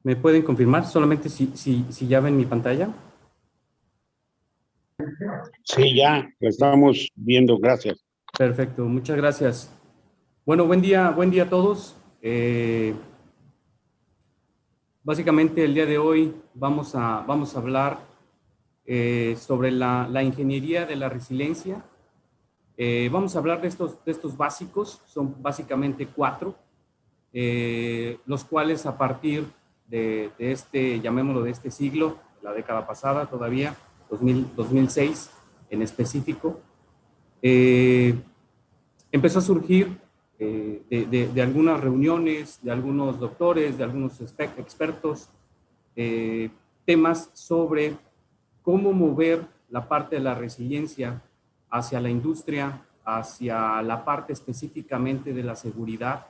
¿Me pueden confirmar solamente si ya ven mi pantalla? Sí, ya lo estamos viendo, gracias. Perfecto, muchas gracias. Bueno, buen día a todos. Básicamente el día de hoy vamos a hablar sobre la ingeniería de la resiliencia. Vamos a hablar de estos básicos, son básicamente 4, los cuales a partir de este, llamémoslo de este siglo, la década pasada todavía, 2006 en específico, empezó a surgir de algunas reuniones, de algunos doctores, de algunos expertos, temas sobre cómo mover la parte de la resiliencia hacia la industria, hacia la parte específicamente de la seguridad.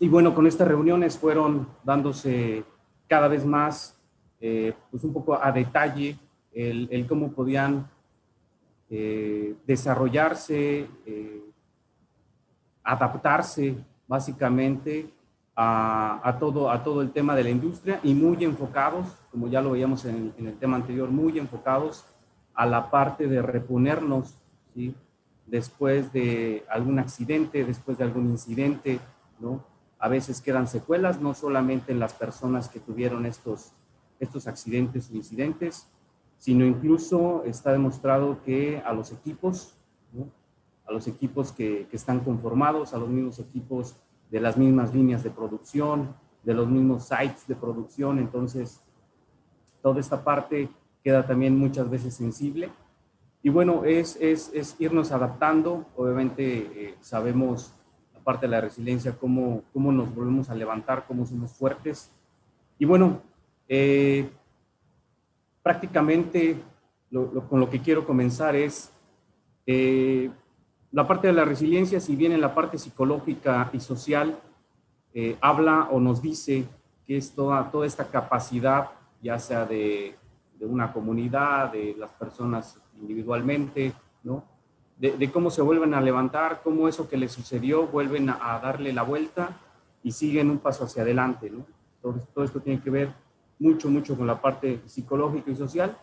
Y bueno, con estas reuniones fueron dándose cada vez más, pues un poco a detalle, el cómo podían desarrollarse, adaptarse básicamente a todo el tema de la industria y muy enfocados, como ya lo veíamos en el tema anterior, muy enfocados a la parte de reponernos, ¿sí? Después de algún accidente, después de algún incidente, ¿no? A veces quedan secuelas, no solamente en las personas que tuvieron estos accidentes o incidentes, sino incluso está demostrado que a los equipos, ¿no? A los equipos que están conformados, a los mismos equipos de las mismas líneas de producción, de los mismos sites de producción. Entonces, toda esta parte queda también muchas veces sensible. Y bueno, es irnos adaptando. Obviamente sabemos, aparte de la resiliencia, cómo nos volvemos a levantar, cómo somos fuertes. Y bueno, prácticamente con lo que quiero comenzar es la parte de la resiliencia. Si bien en la parte psicológica y social habla o nos dice que es toda esta capacidad, ya sea de una comunidad, de las personas individualmente, ¿no? De cómo se vuelven a levantar, cómo eso que les sucedió vuelven a darle la vuelta y siguen un paso hacia adelante, ¿no? Todo esto tiene que ver mucho con la parte psicológica y social.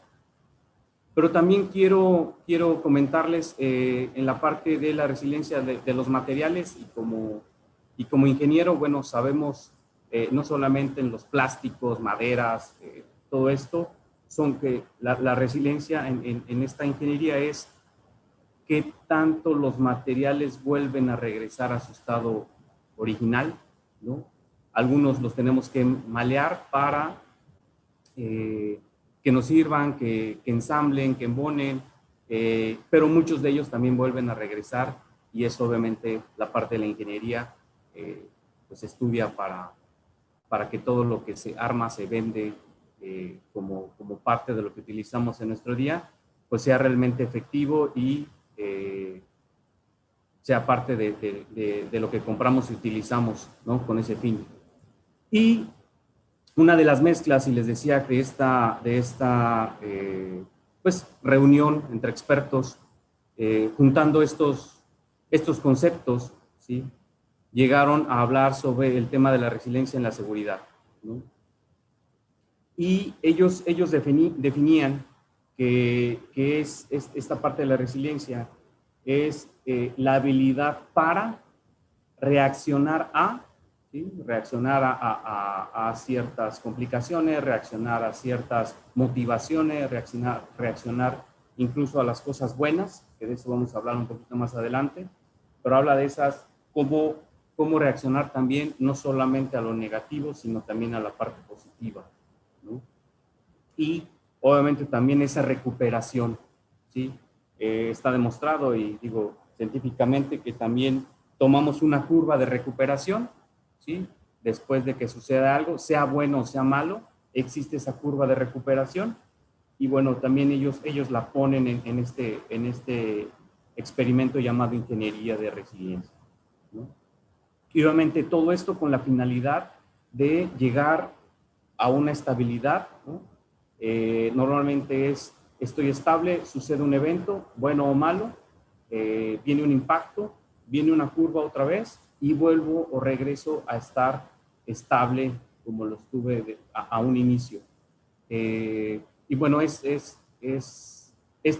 Pero también quiero comentarles en la parte de la resiliencia de los materiales, y como ingeniero, bueno, sabemos no solamente en los plásticos, maderas, todo esto, son que la resiliencia en esta ingeniería es qué tanto los materiales vuelven a regresar a su estado original, ¿no? Algunos los tenemos que malear para que nos sirvan, que ensamblen, que embonen, pero muchos de ellos también vuelven a regresar, y es obviamente la parte de la ingeniería, pues estudia para que todo lo que se arma, se vende como parte de lo que utilizamos en nuestro día, pues sea realmente efectivo y sea parte de lo que compramos y utilizamos, ¿no? Con ese fin. Y una de las mezclas, y les decía, de esta pues, reunión entre expertos, juntando estos conceptos, ¿sí? Llegaron a hablar sobre el tema de la resiliencia en la seguridad, ¿no? Y ellos definían que es esta parte de la resiliencia, es la habilidad para reaccionar ¿sí? Reaccionar a ciertas complicaciones, reaccionar a ciertas motivaciones, reaccionar incluso a las cosas buenas, que de eso vamos a hablar un poquito más adelante, pero habla de esas, cómo reaccionar también, no solamente a lo negativo, sino también a la parte positiva, ¿no? Y obviamente también esa recuperación, ¿sí? Está demostrado, y digo científicamente, que también tomamos una curva de recuperación, ¿sí? Después de que suceda algo, sea bueno o sea malo, existe esa curva de recuperación. Y bueno, también ellos la ponen en este experimento llamado ingeniería de resiliencia, ¿no? Y obviamente todo esto con la finalidad de llegar a una estabilidad, ¿no? Normalmente estoy estable, sucede un evento, bueno o malo, viene un impacto, viene una curva otra vez, y vuelvo o regreso a estar estable como lo estuve a un inicio. Y bueno, es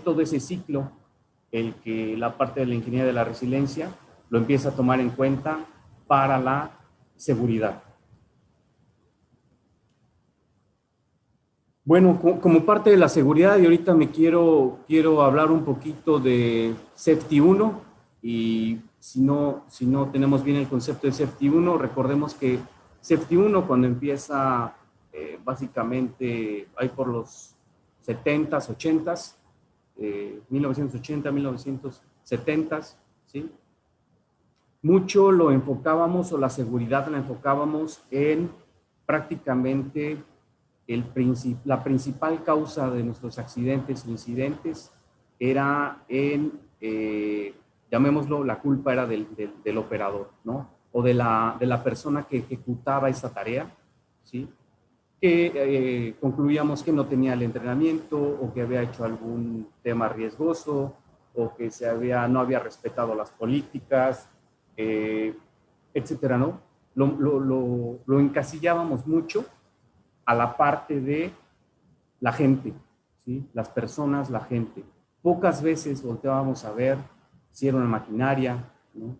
todo ese ciclo el que la parte de la ingeniería de la resiliencia lo empieza a tomar en cuenta para la seguridad. Bueno, como parte de la seguridad, y ahorita me quiero hablar un poquito de Safety 1, y si no tenemos bien el concepto de Safety 1, recordemos que Safety 1 cuando empieza básicamente ahí por los 70s, 80s, 1980, 1970s, ¿sí? Mucho lo enfocábamos, o la seguridad la enfocábamos en prácticamente la principal causa de nuestros accidentes o incidentes era llamémoslo, la culpa era del operador, ¿no? O de la persona que ejecutaba esa tarea, ¿sí? Que concluíamos que no tenía el entrenamiento, o que había hecho algún tema riesgoso, o que no había respetado las políticas, etcétera, ¿no? Lo encasillábamos mucho a la parte de la gente, ¿sí? Las personas, la gente. Pocas veces volteábamos a ver si era una maquinaria, ¿no?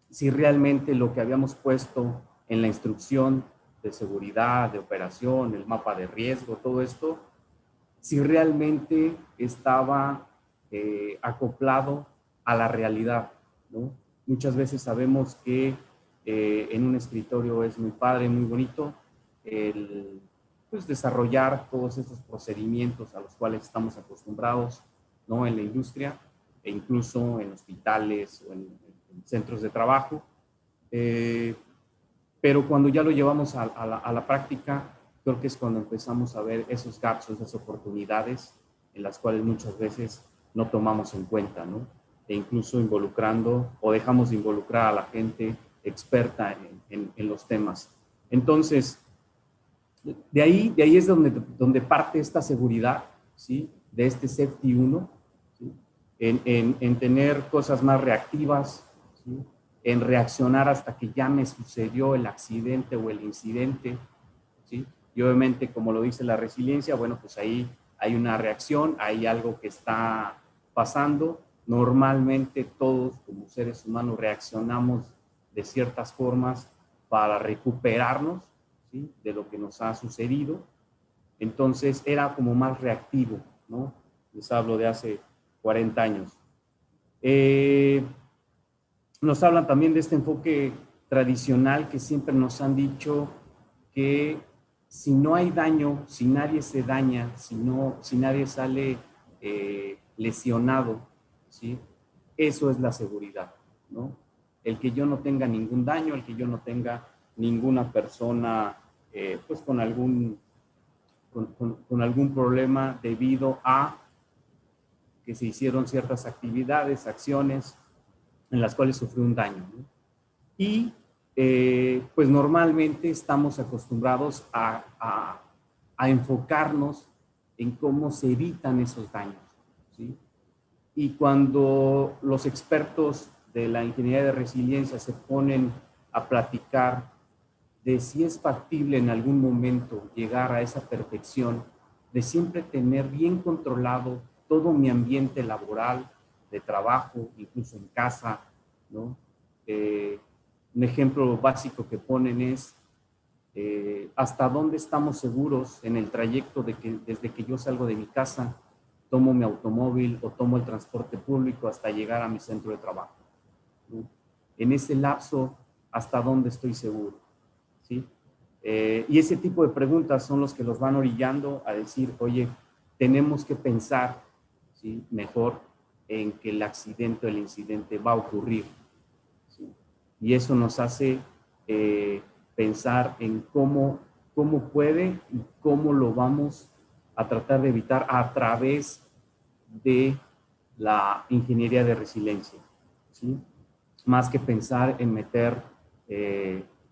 Si realmente lo que habíamos puesto en la instrucción de seguridad, de operación, el mapa de riesgo, todo esto, si realmente estaba acoplado a la realidad, ¿no? Muchas veces sabemos que en un escritorio es muy padre, muy bonito, pues desarrollar todos estos procedimientos a los cuales estamos acostumbrados, ¿no? En la industria, e incluso en hospitales o en centros de trabajo. Pero cuando ya lo llevamos a la práctica, creo que es cuando empezamos a ver esos gaps, esas oportunidades en las cuales muchas veces no tomamos en cuenta, ¿no? E incluso involucrando, o dejamos de involucrar a la gente experta en los temas. Entonces, de ahí es donde parte esta seguridad, ¿sí? De este Safety 1, ¿sí? En tener cosas más reactivas, ¿sí? En reaccionar hasta que ya me sucedió el accidente o el incidente, ¿sí? Y obviamente, como lo dice la resiliencia, bueno, pues ahí hay una reacción, hay algo que está pasando. Normalmente todos como seres humanos reaccionamos de ciertas formas para recuperarnos, ¿sí? De lo que nos ha sucedido. Entonces era como más reactivo, ¿no? Les hablo de hace 40 años. Nos hablan también de este enfoque tradicional que siempre nos han dicho que si no hay daño, si nadie se daña, si nadie sale lesionado, ¿sí? Eso es la seguridad, ¿no? El que yo no tenga ningún daño, el que yo no tenga ninguna persona pues con algún problema debido a que se hicieron ciertas actividades, acciones en las cuales sufrió un daño, ¿no? Y pues normalmente estamos acostumbrados a enfocarnos en cómo se evitan esos daños, ¿sí? Y cuando los expertos de la ingeniería de resiliencia se ponen a platicar de si es factible en algún momento llegar a esa perfección, de siempre tener bien controlado todo mi ambiente laboral, de trabajo, incluso en casa, ¿no? Un ejemplo básico que ponen es hasta dónde estamos seguros en el trayecto desde que yo salgo de mi casa, tomo mi automóvil o tomo el transporte público hasta llegar a mi centro de trabajo, ¿no? En ese lapso, ¿hasta dónde estoy seguro? ¿Sí? Y ese tipo de preguntas son los que los van orillando a decir, oye, tenemos que pensar, ¿sí? Mejor en que el accidente o el incidente va a ocurrir, ¿sí? Y eso nos hace pensar en cómo puede y cómo lo vamos a tratar de evitar a través de la ingeniería de resiliencia, ¿sí? Más que pensar en meter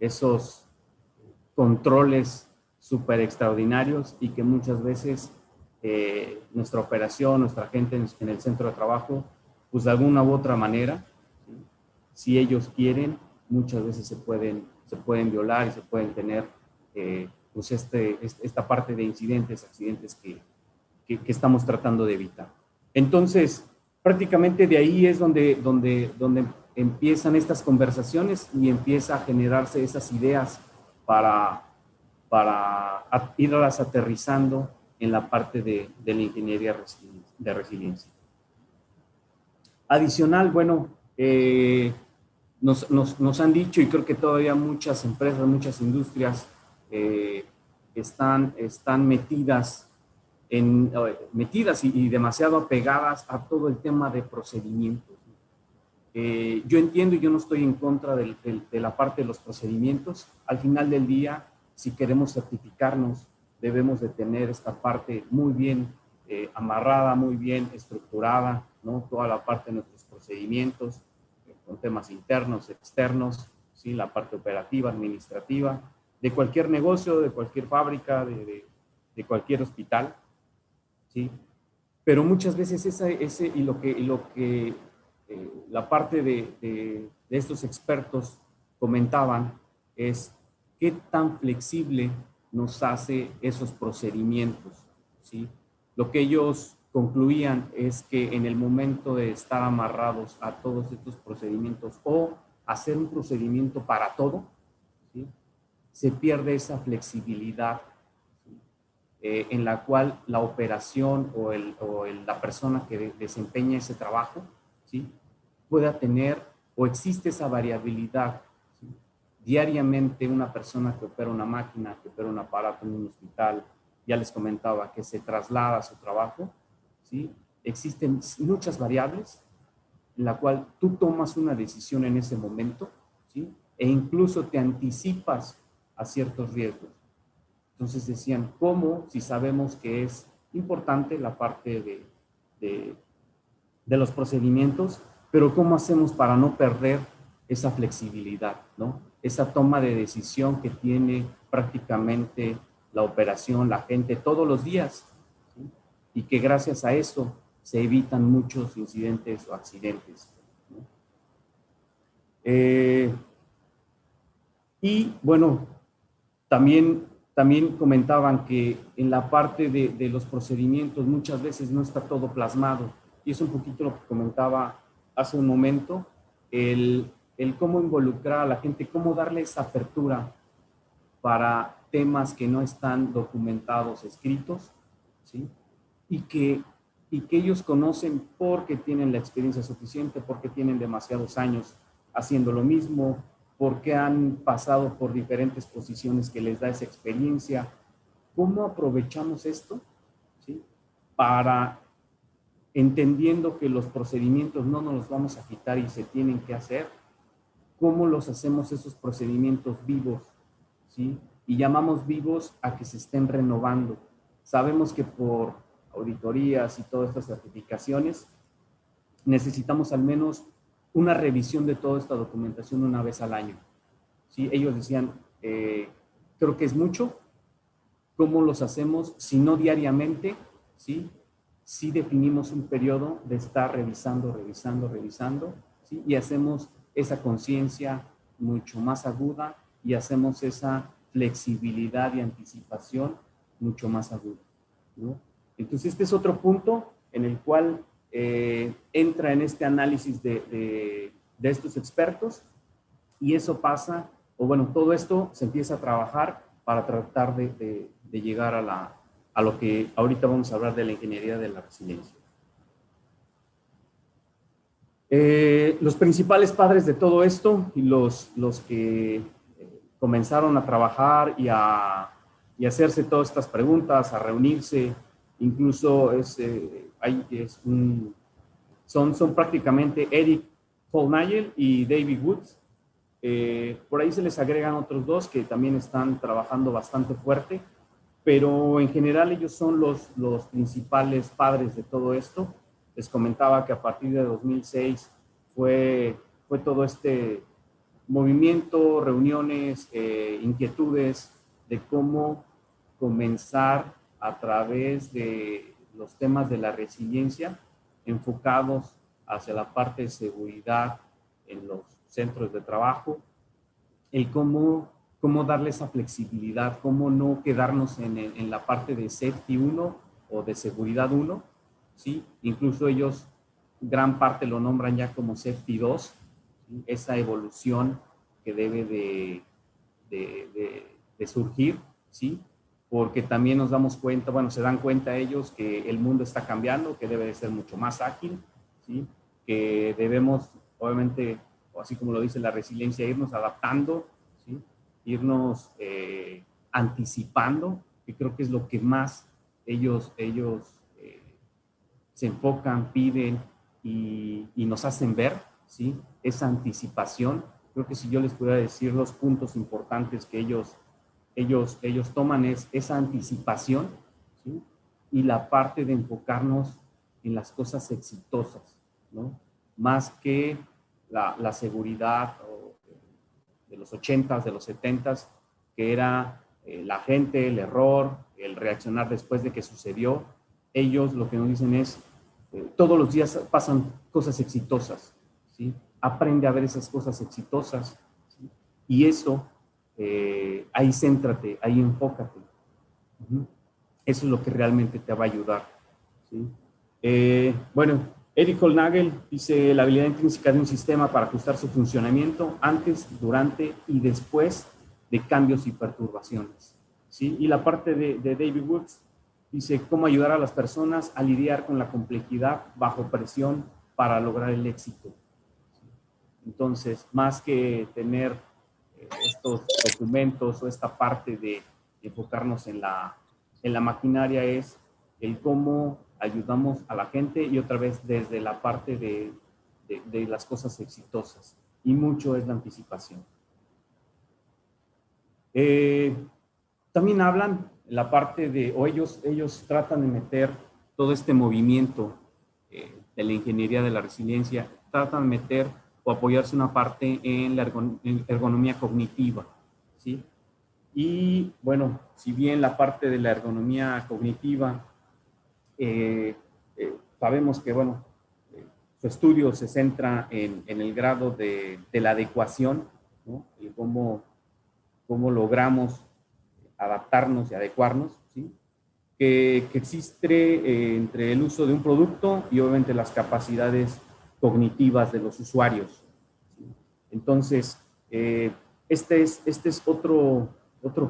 esos controles súper extraordinarios y que muchas veces nuestra operación, nuestra gente en el centro de trabajo, pues de alguna u otra manera, ¿sí? Si ellos quieren, muchas veces se pueden se pueden violar y se pueden tener pues esta parte de incidentes, accidentes que estamos tratando de evitar. Entonces, prácticamente de ahí es donde empiezan estas conversaciones y empieza a generarse esas ideas para irlas aterrizando en la parte de la ingeniería de resiliencia. Adicional, bueno, nos han dicho, y creo que todavía muchas empresas, muchas industrias están metidas y demasiado apegadas a todo el tema de procedimientos. Yo entiendo y yo no estoy en contra de la parte de los procedimientos. Al final del día, si queremos certificarnos, debemos de tener esta parte muy bien amarrada, muy bien estructurada, ¿no? Toda la parte de nuestros procedimientos, con temas internos, externos, ¿sí? La parte operativa, administrativa, de cualquier negocio, de cualquier fábrica, de cualquier hospital, ¿sí? Pero muchas veces la parte de estos expertos comentaban es qué tan flexible nos hace esos procedimientos, ¿sí? Lo que ellos concluían es que en el momento de estar amarrados a todos estos procedimientos o hacer un procedimiento para todo, ¿sí? Se pierde esa flexibilidad, ¿sí? En la cual la operación o la persona que desempeña ese trabajo, ¿sí? Pueda tener o existe esa variabilidad, ¿sí? Diariamente una persona que opera una máquina, que opera un aparato en un hospital, ya les comentaba que se traslada a su trabajo, ¿sí? Existen muchas variables en la cual tú tomas una decisión en ese momento, ¿sí? E incluso te anticipas a ciertos riesgos. Entonces decían, ¿cómo si sabemos que es importante la parte de los procedimientos, pero cómo hacemos para no perder esa flexibilidad, ¿no? Esa toma de decisión que tiene prácticamente la operación, la gente todos los días, ¿sí? Y que gracias a eso se evitan muchos incidentes o accidentes, ¿no? Y bueno, también comentaban que en la parte de los procedimientos muchas veces no está todo plasmado. Y es un poquito lo que comentaba hace un momento, el cómo involucrar a la gente, cómo darle esa apertura para temas que no están documentados, escritos, ¿sí? Y que ellos conocen porque tienen la experiencia suficiente, porque tienen demasiados años haciendo lo mismo, porque han pasado por diferentes posiciones que les da esa experiencia. ¿Cómo aprovechamos esto? ¿Sí? Para, entendiendo que los procedimientos no nos los vamos a quitar y se tienen que hacer, ¿cómo los hacemos esos procedimientos vivos? ¿Sí? Y llamamos vivos a que se estén renovando. Sabemos que por auditorías y todas estas certificaciones necesitamos al menos una revisión de toda esta documentación una vez al año. ¿Sí? Ellos decían, creo que es mucho. ¿Cómo los hacemos? Si no diariamente, ¿sí? Sí definimos un periodo de estar revisando, ¿sí? Y hacemos esa conciencia mucho más aguda y hacemos esa flexibilidad y anticipación mucho más aguda, ¿no? Entonces, este es otro punto en el cual entra en este análisis de estos expertos, y eso pasa, o bueno, todo esto se empieza a trabajar para tratar de llegar a lo que ahorita vamos a hablar de la ingeniería de la resiliencia. Los principales padres de todo esto y los que comenzaron a trabajar y a hacerse todas estas preguntas, a reunirse, incluso son prácticamente Eric Paul y David Woods. Por ahí se les agregan otros dos que también están trabajando bastante fuerte, pero en general ellos son los principales padres de todo esto. Les comentaba que a partir de 2006 fue todo este movimiento, reuniones, inquietudes de cómo comenzar a través de los temas de la resiliencia enfocados hacia la parte de seguridad en los centros de trabajo, el cómo darle esa flexibilidad, cómo no quedarnos en la parte de safety 1 o de seguridad 1, ¿sí? Incluso ellos, gran parte lo nombran ya como safety 2, ¿sí? Esa evolución que debe de surgir, ¿sí? Porque también nos damos cuenta, bueno, se dan cuenta ellos que el mundo está cambiando, que debe de ser mucho más ágil, ¿sí? Que debemos, obviamente, así como lo dice la resiliencia, irnos adaptando, ¿sí? Irnos anticipando, que creo que es lo que más ellos se enfocan, piden y nos hacen ver, ¿sí? Esa anticipación. Creo que si yo les pudiera decir los puntos importantes que ellos toman es esa anticipación, ¿sí? Y la parte de enfocarnos en las cosas exitosas, ¿no? Más que la seguridad de los 80s, de los 70s, que era la gente, el error, el reaccionar después de que sucedió. Ellos lo que nos dicen es, todos los días pasan cosas exitosas, ¿sí? Aprende a ver esas cosas exitosas, ¿sí? Y eso, ahí céntrate, ahí enfócate. Eso es lo que realmente te va a ayudar, ¿sí? Bueno, Eric Holnagel dice la habilidad intrínseca de un sistema para ajustar su funcionamiento antes, durante y después de cambios y perturbaciones, ¿sí? Y la parte de David Woods dice cómo ayudar a las personas a lidiar con la complejidad bajo presión para lograr el éxito. Entonces, más que tener estos documentos o esta parte de enfocarnos en la maquinaria, es el cómo ayudamos a la gente y otra vez desde la parte de las cosas exitosas. Y mucho es la anticipación. También hablan la parte de, o ellos tratan de meter todo este movimiento de la ingeniería de la resiliencia, tratan de meter o apoyarse una parte en la ergonomía cognitiva, ¿sí? Y bueno, si bien la parte de la ergonomía cognitiva, sabemos que, bueno, su estudio se centra en el grado de la adecuación, ¿no? Y cómo logramos adaptarnos y adecuarnos, ¿sí? Que existe entre el uso de un producto y obviamente las capacidades cognitivas de los usuarios, ¿sí? Entonces, este es otro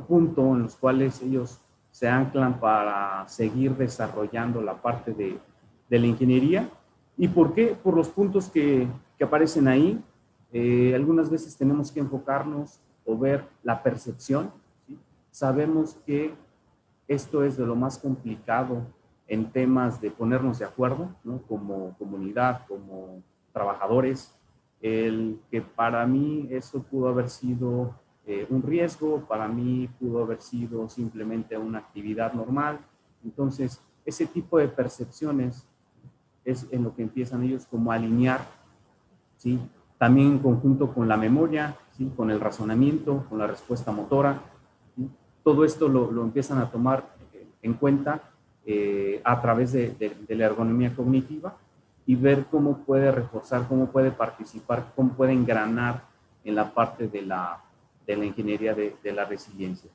punto en los cuales ellos se anclan para seguir desarrollando la parte de la ingeniería. ¿Y por qué? Por los puntos que aparecen ahí. Algunas veces tenemos que enfocarnos o ver la percepción, ¿sí? Sabemos que esto es de lo más complicado en temas de ponernos de acuerdo, ¿no? Como comunidad, como trabajadores. El que para mí eso pudo haber sido un riesgo, para mí pudo haber sido simplemente una actividad normal. Entonces, ese tipo de percepciones es en lo que empiezan ellos como a alinear, ¿sí? También en conjunto con la memoria, ¿sí? Con el razonamiento, con la respuesta motora, ¿sí? Todo esto lo empiezan a tomar en cuenta a través de la ergonomía cognitiva y ver cómo puede reforzar, cómo puede participar, cómo puede engranar en la parte de la ingeniería de la resiliencia.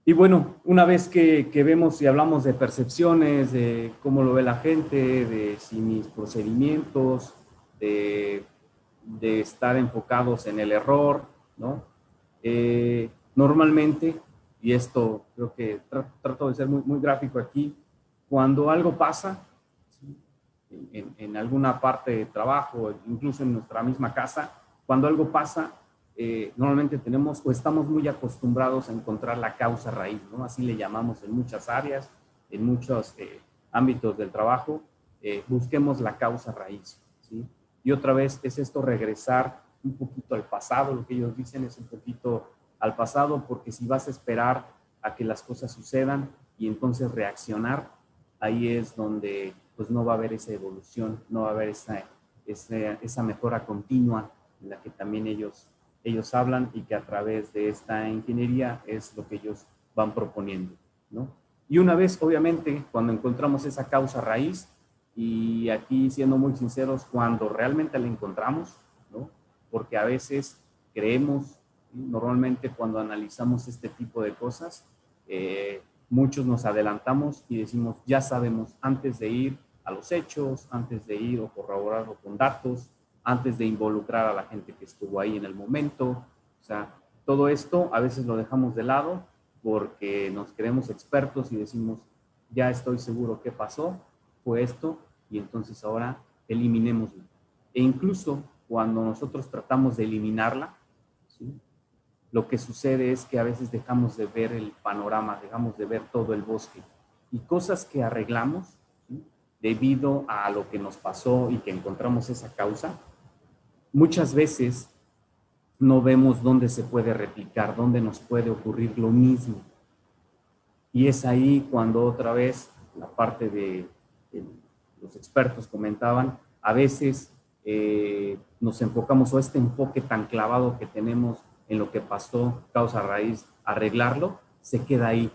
Y bueno, una vez que vemos y hablamos de percepciones, de cómo lo ve la gente, de si mis procedimientos, de estar enfocados en el error, ¿no? Normalmente, y esto creo que trato de ser muy gráfico aquí, cuando algo pasa, ¿sí? En alguna parte de trabajo, incluso en nuestra misma casa, cuando algo pasa, normalmente tenemos o estamos muy acostumbrados a encontrar la causa raíz, ¿no? Así le llamamos en muchas áreas, en muchos ámbitos del trabajo, busquemos la causa raíz, ¿sí? Y otra vez es esto regresar un poquito al pasado, lo que ellos dicen es un poquito al pasado, porque si vas a esperar a que las cosas sucedan y entonces reaccionar, ahí es donde pues no va a haber esa evolución, no va a haber esa mejora continua en la que también ellos hablan y que a través de esta ingeniería es lo que ellos van proponiendo, ¿no? Y una vez, obviamente, cuando encontramos esa causa raíz, y aquí siendo muy sinceros, cuando realmente la encontramos, porque a veces creemos, normalmente cuando analizamos este tipo de cosas, muchos nos adelantamos y decimos, ya sabemos, antes de ir a los hechos, antes de ir o corroborarlo con datos, antes de involucrar a la gente que estuvo ahí en el momento. O sea, todo esto a veces lo dejamos de lado porque nos creemos expertos y decimos, ya estoy seguro qué pasó, fue esto, y entonces ahora eliminémoslo. E incluso cuando nosotros tratamos de eliminarla, ¿sí?, lo que sucede es que a veces dejamos de ver el panorama, dejamos de ver todo el bosque. Y cosas que arreglamos, ¿sí?, debido a lo que nos pasó y que encontramos esa causa, muchas veces no vemos dónde se puede replicar, dónde nos puede ocurrir lo mismo. Y es ahí cuando otra vez la parte de los expertos comentaban, a veces nos enfocamos, o este enfoque tan clavado que tenemos en lo que pasó, causa raíz, arreglarlo, se queda ahí.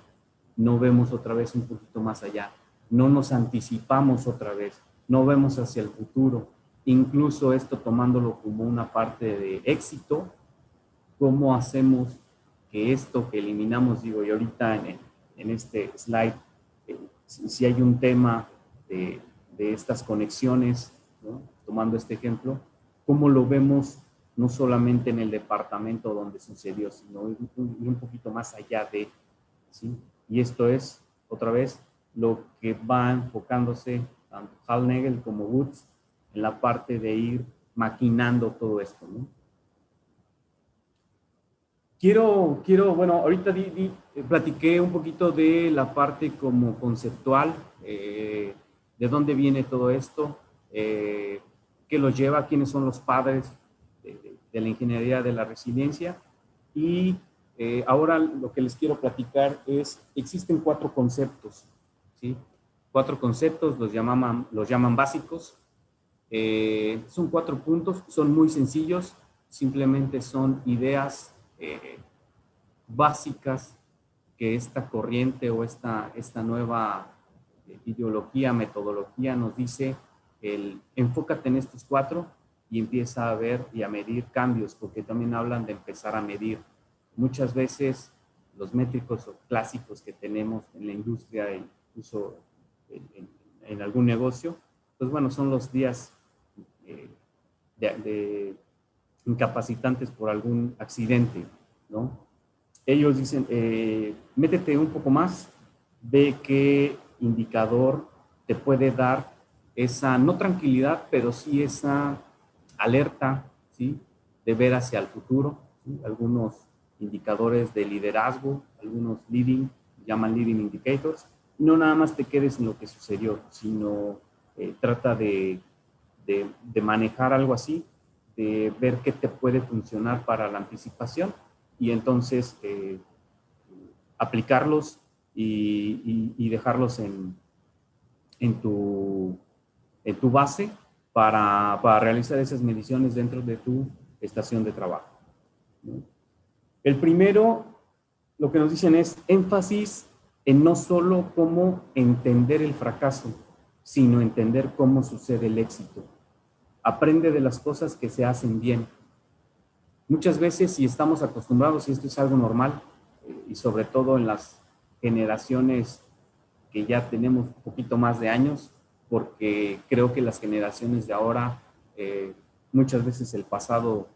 No vemos otra vez un poquito más allá. No nos anticipamos otra vez. No vemos hacia el futuro. Incluso esto tomándolo como una parte de éxito, ¿cómo hacemos que esto que eliminamos, digo, y ahorita en este slide, si hay un tema de estas conexiones, ¿no?, tomando este ejemplo, ¿cómo lo vemos no solamente en el departamento donde sucedió, sino un poquito más allá de, ¿sí? Y esto es, otra vez, lo que va enfocándose tanto Hal Nagel como Woods en la parte de ir maquinando todo esto, ¿no? Bueno, ahorita platiqué un poquito de la parte como conceptual, de dónde viene todo esto, qué los lleva, quiénes son los padres de la ingeniería de la resiliencia. Y ahora lo que les quiero platicar es, existen 4 conceptos, ¿sí? 4 conceptos, los llaman básicos. Son 4 puntos, son muy sencillos, simplemente son ideas básicas que esta corriente o esta nueva ideología, metodología nos dice, enfócate en estos 4 y empieza a ver y a medir cambios, porque también hablan de empezar a medir. Muchas veces los métricos clásicos que tenemos en la industria, incluso en algún negocio, pues bueno, son los días de incapacitantes por algún accidente, ¿no? Ellos dicen, métete un poco más, ve qué indicador te puede dar esa, no tranquilidad, pero sí esa alerta, ¿sí?, de ver hacia el futuro, ¿sí? Algunos indicadores de liderazgo, algunos llaman leading indicators. No nada más te quedes en lo que sucedió, sino trata de manejar algo así, de ver qué te puede funcionar para la anticipación y entonces aplicarlos y dejarlos en tu base para realizar esas mediciones dentro de tu estación de trabajo, ¿no? El primero, lo que nos dicen es énfasis en no solo cómo entender el fracaso, sino entender cómo sucede el éxito. Aprende de las cosas que se hacen bien. Muchas veces, si estamos acostumbrados, y esto es algo normal, y sobre todo en las generaciones que ya tenemos un poquito más de años, porque creo que las generaciones de ahora, muchas veces el pasado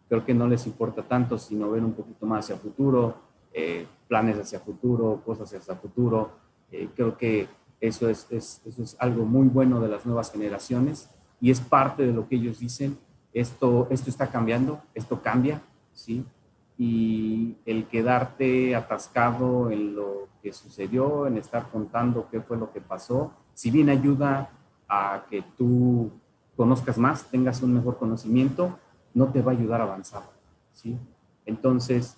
creo que no les importa tanto, sino ver un poquito más hacia futuro, planes hacia futuro, cosas hacia futuro. Creo que eso es algo muy bueno de las nuevas generaciones y es parte de lo que ellos dicen. Esto está cambiando, esto cambia, ¿sí? Y el quedarte atascado en lo que sucedió, en estar contando qué fue lo que pasó, si bien ayuda a que tú conozcas más, tengas un mejor conocimiento, no te va a ayudar a avanzar, ¿sí? Entonces,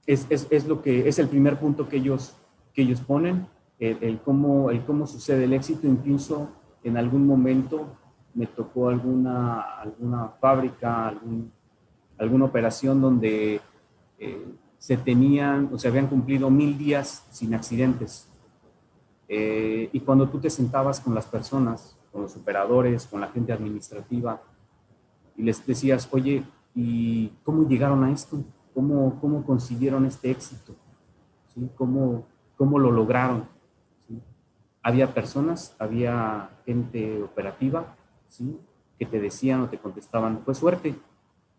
es lo que es el primer punto que ellos ponen, el cómo sucede el éxito. Incluso en algún momento me tocó alguna fábrica, alguna operación donde se habían cumplido 1000 días sin accidentes. Y cuando tú te sentabas con las personas, con los operadores, con la gente administrativa, y les decías, oye, ¿y cómo llegaron a esto? ¿Cómo consiguieron este éxito? ¿Sí? ¿Cómo lo lograron? ¿Sí? Había personas, había gente operativa, ¿sí? Que te decían o te contestaban, fue suerte,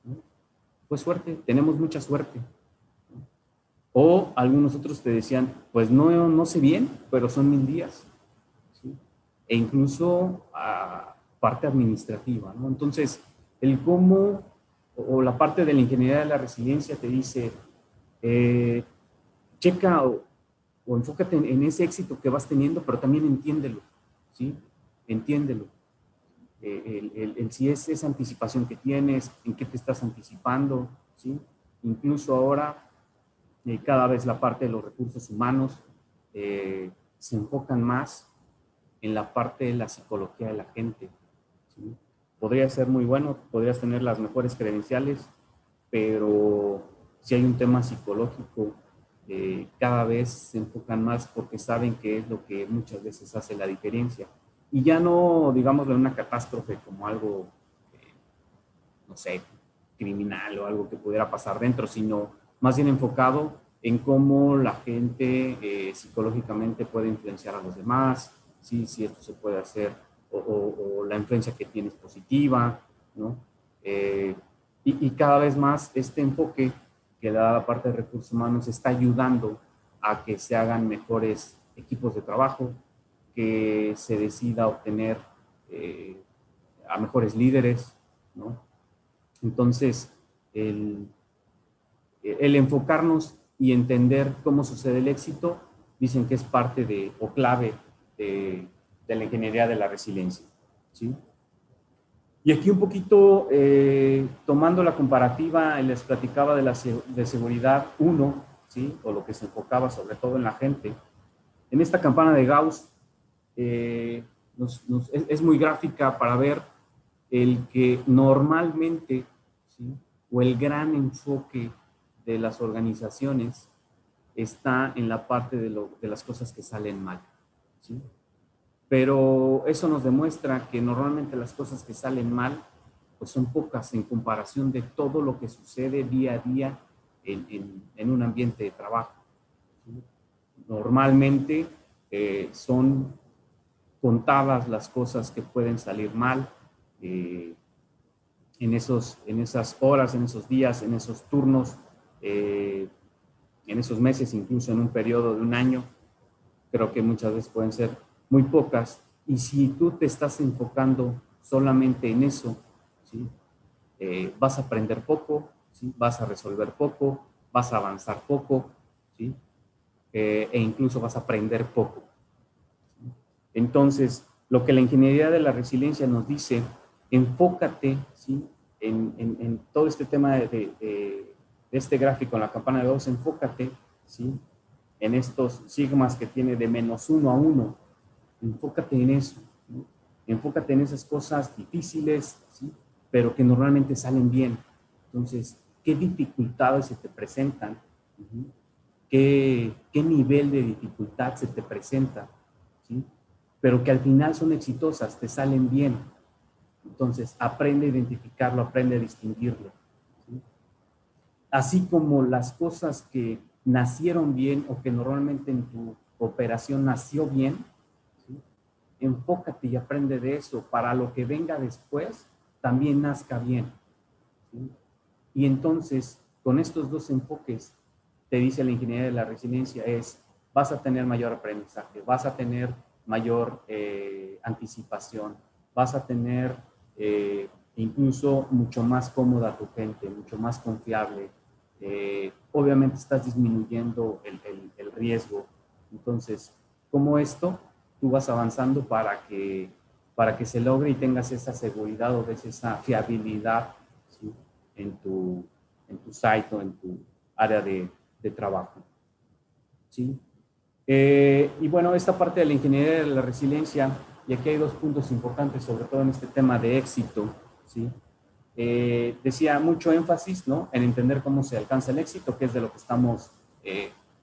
¿no? Fue suerte, tenemos mucha suerte. ¿No? O algunos otros te decían, pues no sé bien, pero son 1000 días. ¿Sí? E incluso parte administrativa, ¿no? Entonces, el cómo o la parte de la ingeniería de la resiliencia te dice, checa o enfócate en ese éxito que vas teniendo, pero también entiéndelo, ¿sí? Entiéndelo. Si es esa anticipación que tienes, en qué te estás anticipando, ¿sí? Incluso ahora, cada vez la parte de los recursos humanos se enfocan más en la parte de la psicología de la gente, ¿sí? Podría ser muy bueno, podrías tener las mejores credenciales, pero si hay un tema psicológico, cada vez se enfocan más porque saben que es lo que muchas veces hace la diferencia. Y ya no, digamos, de una catástrofe como algo, no sé, criminal o algo que pudiera pasar dentro, sino más bien enfocado en cómo la gente psicológicamente puede influenciar a los demás, ¿sí? Si esto se puede hacer, o la influencia que tienes positiva, ¿no? Y cada vez más este enfoque que da la parte de recursos humanos está ayudando a que se hagan mejores equipos de trabajo, que se decida obtener a mejores líderes, ¿no? Entonces, el enfocarnos y entender cómo sucede el éxito, dicen que es parte de, o clave de la ingeniería de la resiliencia, ¿sí? Y aquí un poquito, tomando la comparativa, les platicaba de seguridad 1, ¿sí? O lo que se enfocaba sobre todo en la gente. En esta campana de Gauss, es muy gráfica para ver el que normalmente, ¿sí? O el gran enfoque de las organizaciones está en la parte de las cosas que salen mal, ¿sí? Pero eso nos demuestra que normalmente las cosas que salen mal pues son pocas en comparación de todo lo que sucede día a día en un ambiente de trabajo, ¿sí? Normalmente son contadas las cosas que pueden salir mal en esas horas, en esos días, en esos turnos, en esos meses, incluso en un periodo de un año. Creo que muchas veces pueden ser muy pocas. Y si tú te estás enfocando solamente en eso, ¿sí? Vas a aprender poco, ¿sí? Vas a resolver poco, vas a avanzar poco, ¿sí? E incluso vas a aprender poco. Entonces, lo que la ingeniería de la resiliencia nos dice, enfócate, ¿sí? en todo este tema de este gráfico, en la campana de Gauss, enfócate, ¿sí? En estos sigmas que tiene de -1 a 1, enfócate en eso, ¿no? Enfócate en esas cosas difíciles, ¿sí? Pero que normalmente salen bien. Entonces, ¿qué dificultades se te presentan? ¿Qué nivel de dificultad se te presenta? ¿Sí? Pero que al final son exitosas, te salen bien. Entonces, aprende a identificarlo, aprende a distinguirlo, ¿sí? Así como las cosas que nacieron bien o que normalmente en tu operación nació bien, ¿sí? Enfócate y aprende de eso para lo que venga después también nazca bien, ¿sí? Y entonces, con estos dos enfoques, te dice la ingeniería de la resiliencia, vas a tener mayor aprendizaje, vas a tener mayor anticipación, vas a tener incluso mucho más cómoda tu gente, mucho más confiable. Obviamente estás disminuyendo el riesgo. Entonces, como esto, tú vas avanzando para que se logre y tengas esa seguridad o ves esa fiabilidad, ¿sí? en tu site o en tu área de trabajo, ¿sí? Y bueno, esta parte de la ingeniería de la resiliencia, y aquí hay dos puntos importantes, sobre todo en este tema de éxito, ¿sí? Decía mucho énfasis, ¿no? En entender cómo se alcanza el éxito, que es de lo que estamos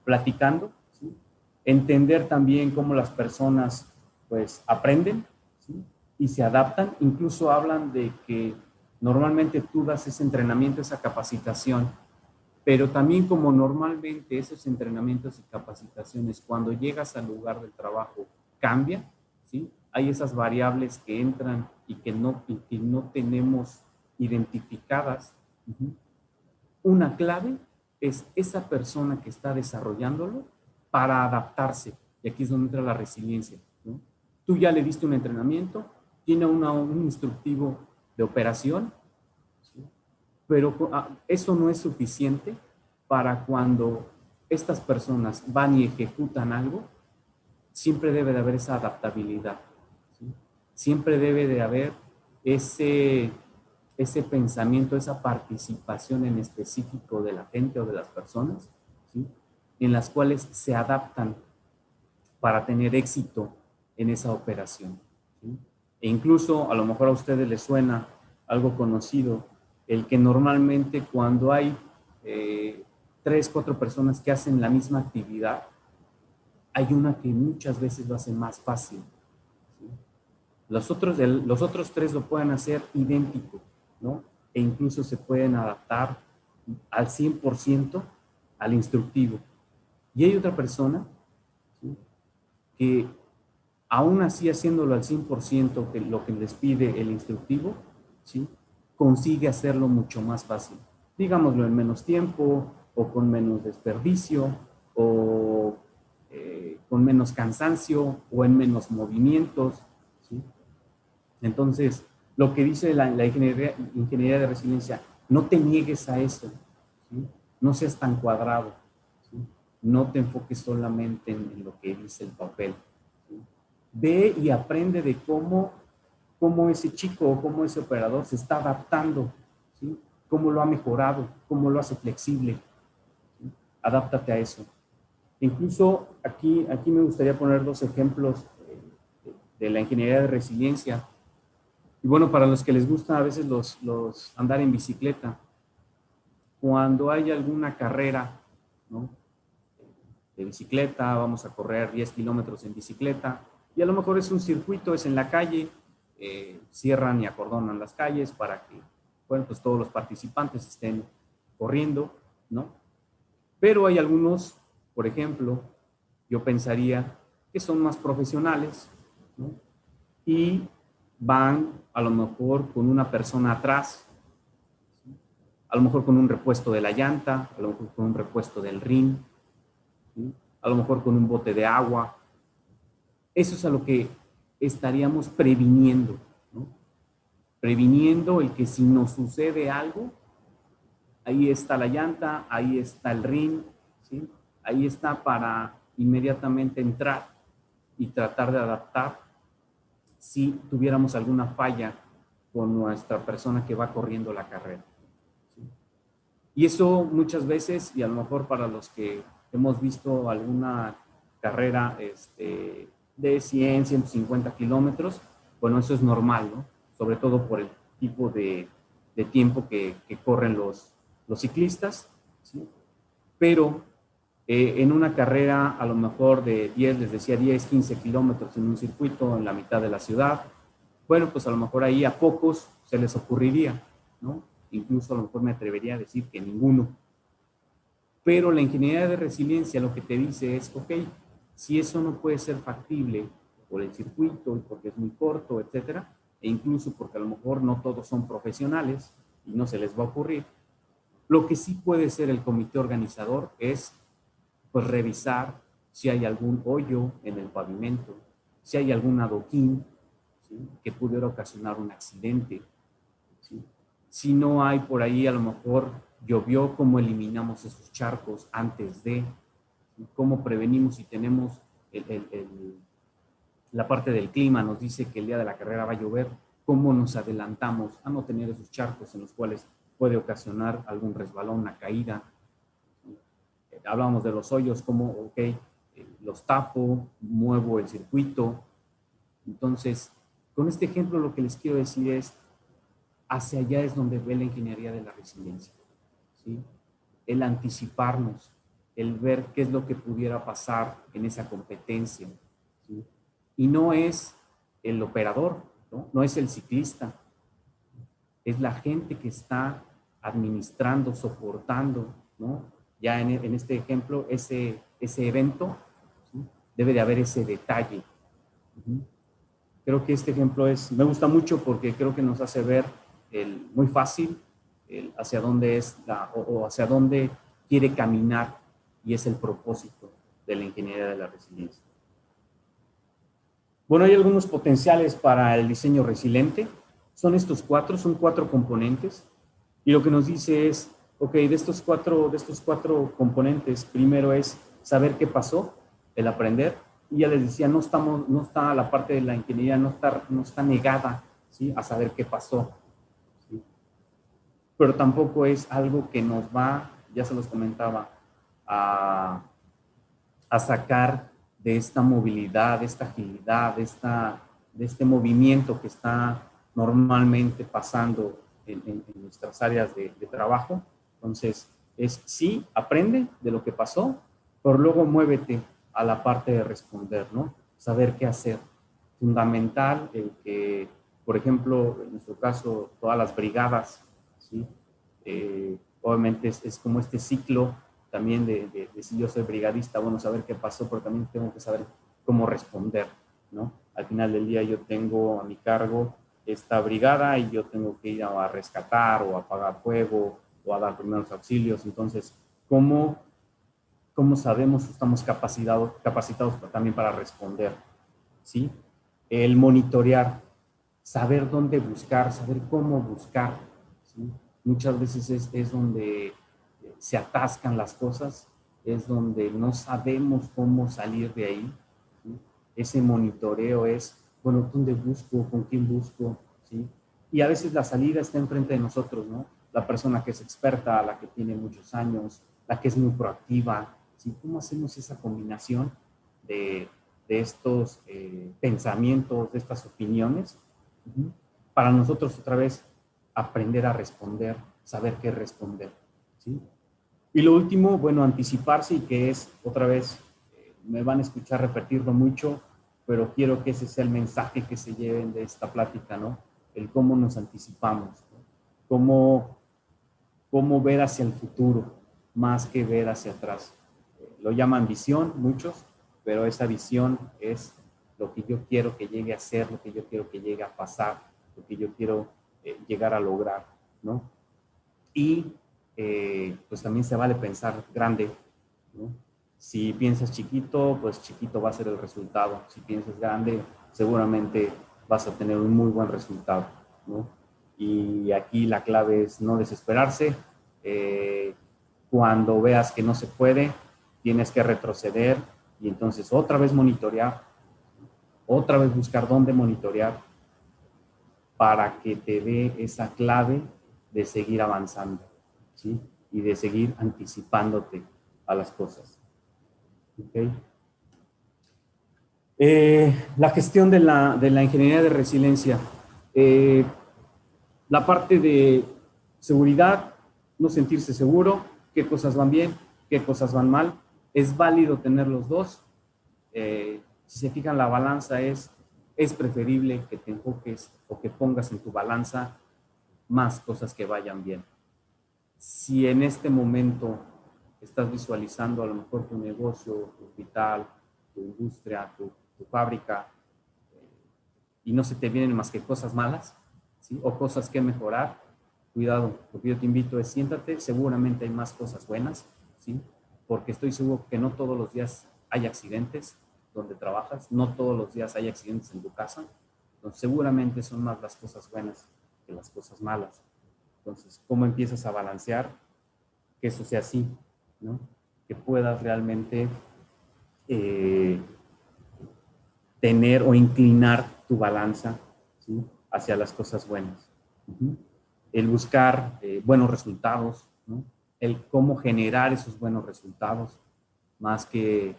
platicando, ¿sí? Entender también cómo las personas, pues, aprenden, ¿sí? Y se adaptan. Incluso hablan de que Normalmente tú das ese entrenamiento, esa capacitación, pero también como normalmente esos entrenamientos y capacitaciones, cuando llegas al lugar del trabajo, cambia, ¿sí? Hay esas variables que entran y que no tenemos identificadas. Una clave es esa persona que está desarrollándolo para adaptarse. Y aquí es donde entra la resiliencia, ¿no? Tú ya le diste un entrenamiento, tiene un instructivo de operación, ¿sí? Pero eso no es suficiente para cuando estas personas van y ejecutan algo. Siempre debe de haber esa adaptabilidad, ¿sí? Siempre debe de haber ese pensamiento, esa participación en específico de la gente o de las personas, ¿sí? En las cuales se adaptan para tener éxito en esa operación, ¿sí? E incluso a lo mejor a ustedes les suena algo conocido, el que normalmente cuando hay 3, 4 personas que hacen la misma actividad, hay una que muchas veces lo hace más fácil, ¿sí? Los otros 3 lo pueden hacer idéntico, ¿no? E incluso se pueden adaptar al 100% al instructivo. Y hay otra persona, ¿sí?, que aún así haciéndolo al 100%, que lo que les pide el instructivo, ¿sí?, consigue hacerlo mucho más fácil. Digámoslo en menos tiempo, o con menos desperdicio, o con menos cansancio, o en menos movimientos, ¿sí? Entonces, lo que dice la ingeniería de resiliencia, no te niegues a eso, ¿sí? No seas tan cuadrado, ¿sí? No te enfoques solamente en lo que dice el papel, ¿sí? Ve y aprende de cómo ese chico o cómo ese operador se está adaptando, ¿sí? Cómo lo ha mejorado, cómo lo hace flexible, ¿sí? Adáptate a eso. Incluso aquí me gustaría poner 2 ejemplos de la ingeniería de resiliencia. Y bueno, para los que les gusta a veces los andar en bicicleta, cuando hay alguna carrera, ¿no?, de bicicleta, vamos a correr 10 kilómetros en bicicleta, y a lo mejor es un circuito, es en la calle, cierran y acordonan las calles para que, bueno, pues todos los participantes estén corriendo, ¿no? Pero hay algunos, por ejemplo, yo pensaría que son más profesionales, ¿no?, y van a lo mejor con una persona atrás, ¿sí?, a lo mejor con un repuesto de la llanta, a lo mejor con un repuesto del rin, ¿sí?, a lo mejor con un bote de agua. Eso es a lo que estaríamos previniendo, ¿no? Previniendo el que si nos sucede algo, ahí está la llanta, ahí está el rin, ¿sí? Ahí está para inmediatamente entrar y tratar de adaptar si tuviéramos alguna falla con nuestra persona que va corriendo la carrera, ¿sí? Y eso muchas veces, y a lo mejor para los que hemos visto alguna carrera de 100, 150 kilómetros, bueno, eso es normal, ¿no? Sobre todo por el tipo de tiempo que corren los ciclistas, ¿sí? Pero en una carrera a lo mejor de 10, les decía 10, 15 kilómetros en un circuito en la mitad de la ciudad, bueno, pues a lo mejor ahí a pocos se les ocurriría, ¿no? Incluso a lo mejor me atrevería a decir que ninguno. Pero la ingeniería de resiliencia lo que te dice es, ok, si eso no puede ser factible por el circuito, porque es muy corto, etcétera, e incluso porque a lo mejor no todos son profesionales y no se les va a ocurrir, lo que sí puede ser el comité organizador es, pues, revisar si hay algún hoyo en el pavimento, si hay algún adoquín, ¿sí?, que pudiera ocasionar un accidente, ¿sí? Si no hay por ahí, a lo mejor llovió, cómo eliminamos esos charcos antes de, ¿sí?, cómo prevenimos si tenemos la parte del clima, nos dice que el día de la carrera va a llover, cómo nos adelantamos a no tener esos charcos en los cuales puede ocasionar algún resbalón, una caída. Hablamos de los hoyos, como, ok, los tapo, muevo el circuito. Entonces, con este ejemplo lo que les quiero decir es, hacia allá es donde ve la ingeniería de la resiliencia, ¿sí? El anticiparnos, el ver qué es lo que pudiera pasar en esa competencia, ¿sí? Y no es el operador, ¿no? No es el ciclista, es la gente que está administrando, soportando, ¿no? Ya en este ejemplo, ese evento, ¿sí? Debe de haber ese detalle. Creo que este ejemplo me gusta mucho porque creo que nos hace ver muy fácil hacia dónde o hacia dónde quiere caminar, y es el propósito de la ingeniería de la resiliencia. Bueno, hay algunos potenciales para el diseño resiliente. Son estos cuatro, son 4 componentes. Y lo que nos dice es, ok, de estos cuatro componentes, primero es saber qué pasó, el aprender. Y ya les decía, no está la parte de la ingeniería, no está negada, ¿sí?, a saber qué pasó, ¿sí? Pero tampoco es algo que nos va, ya se los comentaba, a sacar de esta movilidad, de esta agilidad, de este movimiento que está normalmente pasando en nuestras áreas de trabajo. Entonces, sí, aprende de lo que pasó, pero luego muévete a la parte de responder, ¿no? Saber qué hacer. Fundamental el que, por ejemplo, en nuestro caso, todas las brigadas, ¿sí? Obviamente es como este ciclo también de si yo soy brigadista, bueno, saber qué pasó, pero también tengo que saber cómo responder, ¿no? Al final del día yo tengo a mi cargo esta brigada y yo tengo que ir a rescatar o a apagar fuego o a dar primeros auxilios. Entonces, ¿cómo sabemos que estamos capacitados también para responder? ¿Sí? El monitorear, saber dónde buscar, saber cómo buscar, ¿sí? Muchas veces es donde se atascan las cosas, es donde no sabemos cómo salir de ahí, ¿sí? Ese monitoreo es, bueno, ¿dónde busco? ¿Con quién busco? ¿Sí? Y a veces la salida está enfrente de nosotros, ¿no? La persona que es experta, la que tiene muchos años, la que es muy proactiva, ¿sí? ¿Cómo hacemos esa combinación de estos pensamientos, de estas opiniones, para nosotros otra vez aprender a responder, saber qué responder, ¿sí? Y lo último, bueno, anticiparse, y que es, otra vez, me van a escuchar repetirlo mucho, pero quiero que ese sea el mensaje que se lleven de esta plática, ¿no? El cómo nos anticipamos, ¿no? Cómo ver hacia el futuro, más que ver hacia atrás. Lo llaman visión muchos, pero esa visión es lo que yo quiero que llegue a ser, lo que yo quiero que llegue a pasar, lo que yo quiero llegar a lograr, ¿no? Y pues también se vale pensar grande, ¿no? Si piensas chiquito, pues chiquito va a ser el resultado. Si piensas grande, seguramente vas a tener un muy buen resultado, ¿no? Y aquí la clave es no desesperarse. Cuando veas que no se puede, tienes que retroceder y entonces otra vez monitorear, otra vez buscar dónde monitorear para que te dé esa clave de seguir avanzando, ¿sí? Y de seguir anticipándote a las cosas. ¿Okay? La gestión de la ingeniería de resiliencia. La parte de seguridad, no sentirse seguro, qué cosas van bien, qué cosas van mal. Es válido tener los dos. Si se fijan, la balanza es preferible que te enfoques o que pongas en tu balanza más cosas que vayan bien. Si en este momento estás visualizando a lo mejor tu negocio, tu hospital, tu industria, tu fábrica, y no se te vienen más que cosas malas, ¿sí? O cosas que mejorar, cuidado. Lo que yo te invito es siéntate, seguramente hay más cosas buenas, ¿sí? Porque estoy seguro que no todos los días hay accidentes donde trabajas, no todos los días hay accidentes en tu casa, entonces seguramente son más las cosas buenas que las cosas malas. Entonces, ¿cómo empiezas a balancear que eso sea así, ¿no? Que puedas realmente tener o inclinar tu balanza, ¿sí?, hacia las cosas buenas. El buscar buenos resultados, ¿no? El cómo generar esos buenos resultados, más que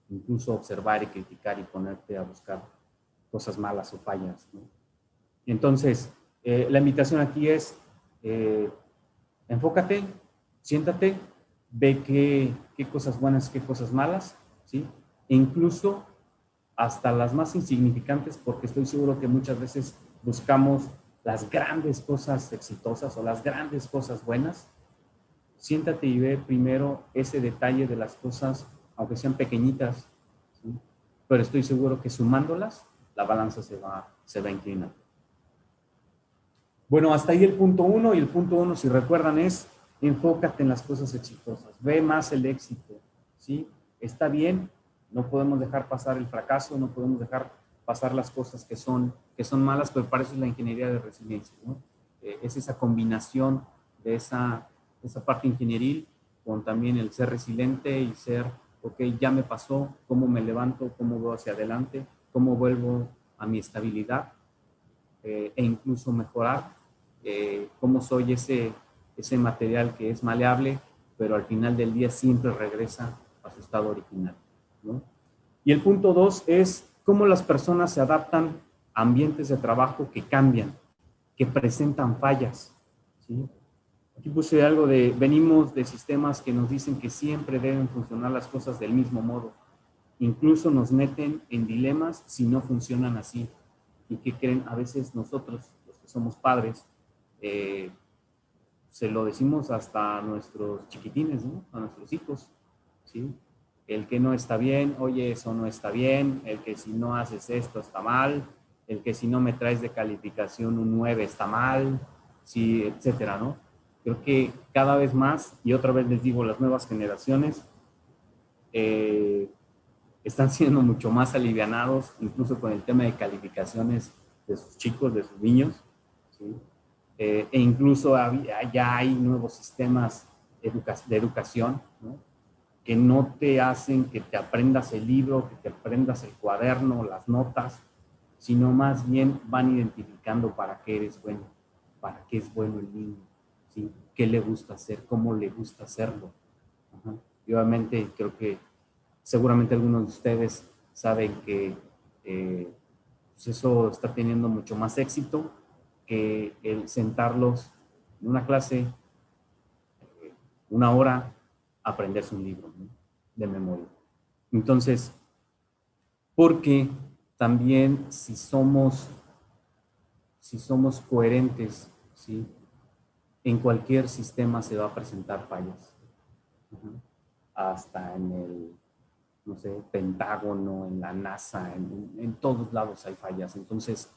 incluso observar y criticar y ponerte a buscar cosas malas o fallas, ¿no? Entonces, la invitación aquí es enfócate, siéntate, ve qué cosas buenas, qué cosas malas, ¿sí? E incluso hasta las más insignificantes, porque estoy seguro que muchas veces buscamos las grandes cosas exitosas o las grandes cosas buenas, siéntate y ve primero ese detalle de las cosas, aunque sean pequeñitas, ¿sí? Pero estoy seguro que sumándolas, la balanza se va a inclinar. Bueno, hasta ahí el punto 1, y el punto 1, si recuerdan, es enfócate en las cosas exitosas, ve más el éxito, ¿sí? Está bien, no podemos dejar pasar el fracaso, no podemos dejar pasar las cosas que son malas, pero para eso es la ingeniería de resiliencia, ¿no? Es esa combinación de esa parte ingenieril con también el ser resiliente y ser, ok, ya me pasó, cómo me levanto, cómo voy hacia adelante, cómo vuelvo a mi estabilidad, e incluso mejorar, cómo soy ese material que es maleable, pero al final del día siempre regresa a su estado original, ¿no? Y el punto 2 es cómo las personas se adaptan a ambientes de trabajo que cambian, que presentan fallas, ¿sí? Aquí puse algo de, venimos de sistemas que nos dicen que siempre deben funcionar las cosas del mismo modo. Incluso nos meten en dilemas si no funcionan así. ¿Y qué creen? A veces nosotros, los que somos padres, se lo decimos hasta a nuestros chiquitines, ¿no? A nuestros hijos, ¿sí? El que no está bien, oye, eso no está bien, el que si no haces esto está mal, el que si no me traes de calificación un 9 está mal, sí, etcétera, ¿no? Creo que cada vez más, y otra vez les digo, las nuevas generaciones están siendo mucho más alivianados, incluso con el tema de calificaciones de sus chicos, de sus niños, ¿sí? E incluso ya hay nuevos sistemas de educación, ¿no? Que no te hacen que te aprendas el libro, que te aprendas el cuaderno, las notas, sino más bien van identificando para qué eres bueno, para qué es bueno el niño, ¿sí? ¿Qué le gusta hacer? ¿Cómo le gusta hacerlo? Ajá. Y obviamente creo que seguramente algunos de ustedes saben que pues eso está teniendo mucho más éxito que el sentarlos en una clase, una hora, a aprenderse un libro, ¿no? De memoria. Entonces, porque también si somos coherentes, ¿sí? En cualquier sistema se va a presentar fallas. Hasta en el, no sé, Pentágono, en la NASA, en todos lados hay fallas. Entonces,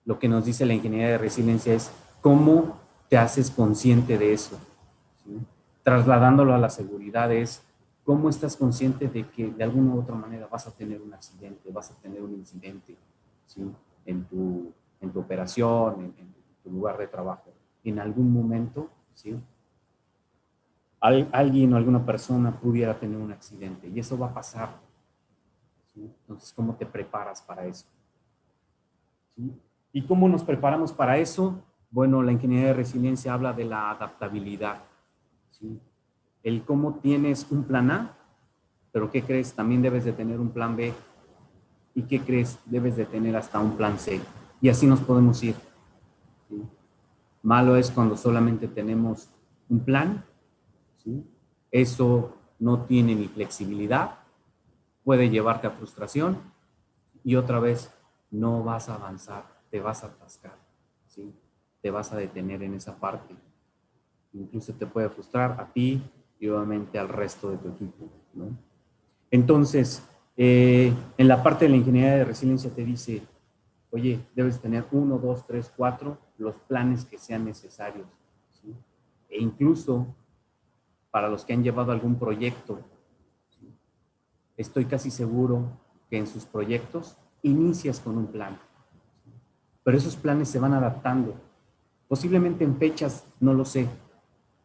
lo que nos dice la ingeniería de resiliencia es cómo te haces consciente de eso, ¿sí? Trasladándolo a la seguridad es cómo estás consciente de que de alguna u otra manera vas a tener un accidente, vas a tener un incidente, ¿sí? En tu operación, en tu lugar de trabajo. En algún momento, ¿sí? Alguien o alguna persona pudiera tener un accidente y eso va a pasar, ¿sí? Entonces, ¿cómo te preparas para eso? ¿Sí? ¿Y cómo nos preparamos para eso? Bueno, la ingeniería de resiliencia habla de la adaptabilidad, ¿sí? El cómo tienes un plan A, pero ¿qué crees? También debes de tener un plan B. ¿Y qué crees? Debes de tener hasta un plan C. Y así nos podemos ir, ¿sí? Malo es cuando solamente tenemos un plan, ¿sí? Eso no tiene ni flexibilidad, puede llevarte a frustración y otra vez no vas a avanzar, te vas a atascar, ¿sí? Te vas a detener en esa parte. Incluso te puede frustrar a ti y obviamente al resto de tu equipo, ¿no? Entonces, en la parte de la ingeniería de resiliencia te dice, oye, debes tener 1, 2, 3, 4, los planes que sean necesarios, ¿sí? E incluso para los que han llevado algún proyecto, ¿sí? Estoy casi seguro que en sus proyectos inicias con un plan, ¿sí? Pero esos planes se van adaptando, posiblemente en fechas, no lo sé,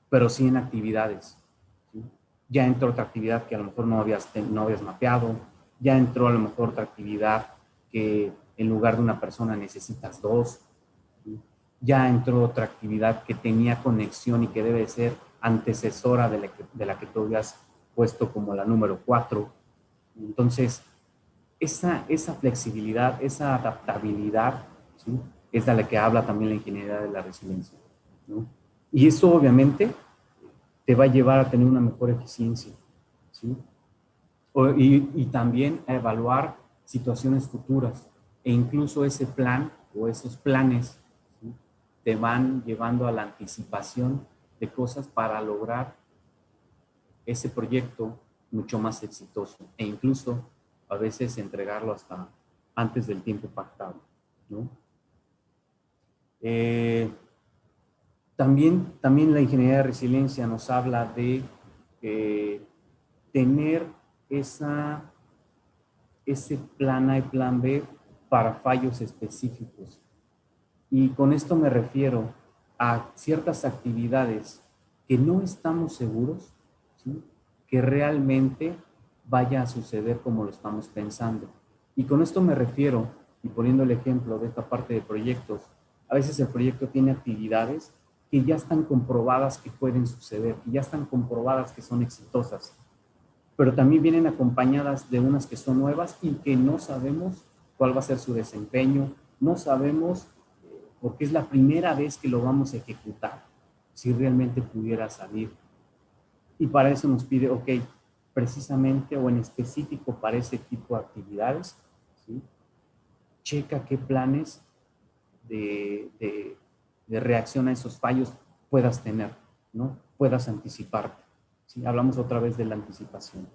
pero sí en actividades, ¿sí? Ya entró otra actividad que a lo mejor no habías mapeado, ya entró a lo mejor otra actividad que en lugar de una persona necesitas dos, ¿sí? Ya entró otra actividad que tenía conexión y que debe ser antecesora de la que tú habías puesto como la número 4. Entonces, esa flexibilidad, esa adaptabilidad, ¿sí? Es de la que habla también la ingeniería de la resiliencia, ¿no? Y eso obviamente te va a llevar a tener una mejor eficiencia, ¿sí? Y también a evaluar situaciones futuras e incluso ese plan o esos planes, ¿sí? te van llevando a la anticipación de cosas para lograr ese proyecto mucho más exitoso e incluso a veces entregarlo hasta antes del tiempo pactado, ¿no? También la ingeniería de resiliencia nos habla de tener ese plan A y plan B para fallos específicos. Y con esto me refiero a ciertas actividades que no estamos seguros, ¿sí?, que realmente vaya a suceder como lo estamos pensando. Y con esto me refiero, y poniendo el ejemplo de esta parte de proyectos, a veces el proyecto tiene actividades que ya están comprobadas que pueden suceder, que ya están comprobadas que son exitosas, pero también vienen acompañadas de unas que son nuevas y que no sabemos cuál va a ser su desempeño, no sabemos porque es la primera vez que lo vamos a ejecutar, si realmente pudiera salir. Y para eso nos pide, ok, precisamente o en específico para ese tipo de actividades, ¿sí?, checa qué planes de reacción a esos fallos puedas tener, ¿no? Puedas anticiparte. ¿Sí? Hablamos otra vez de la anticipación.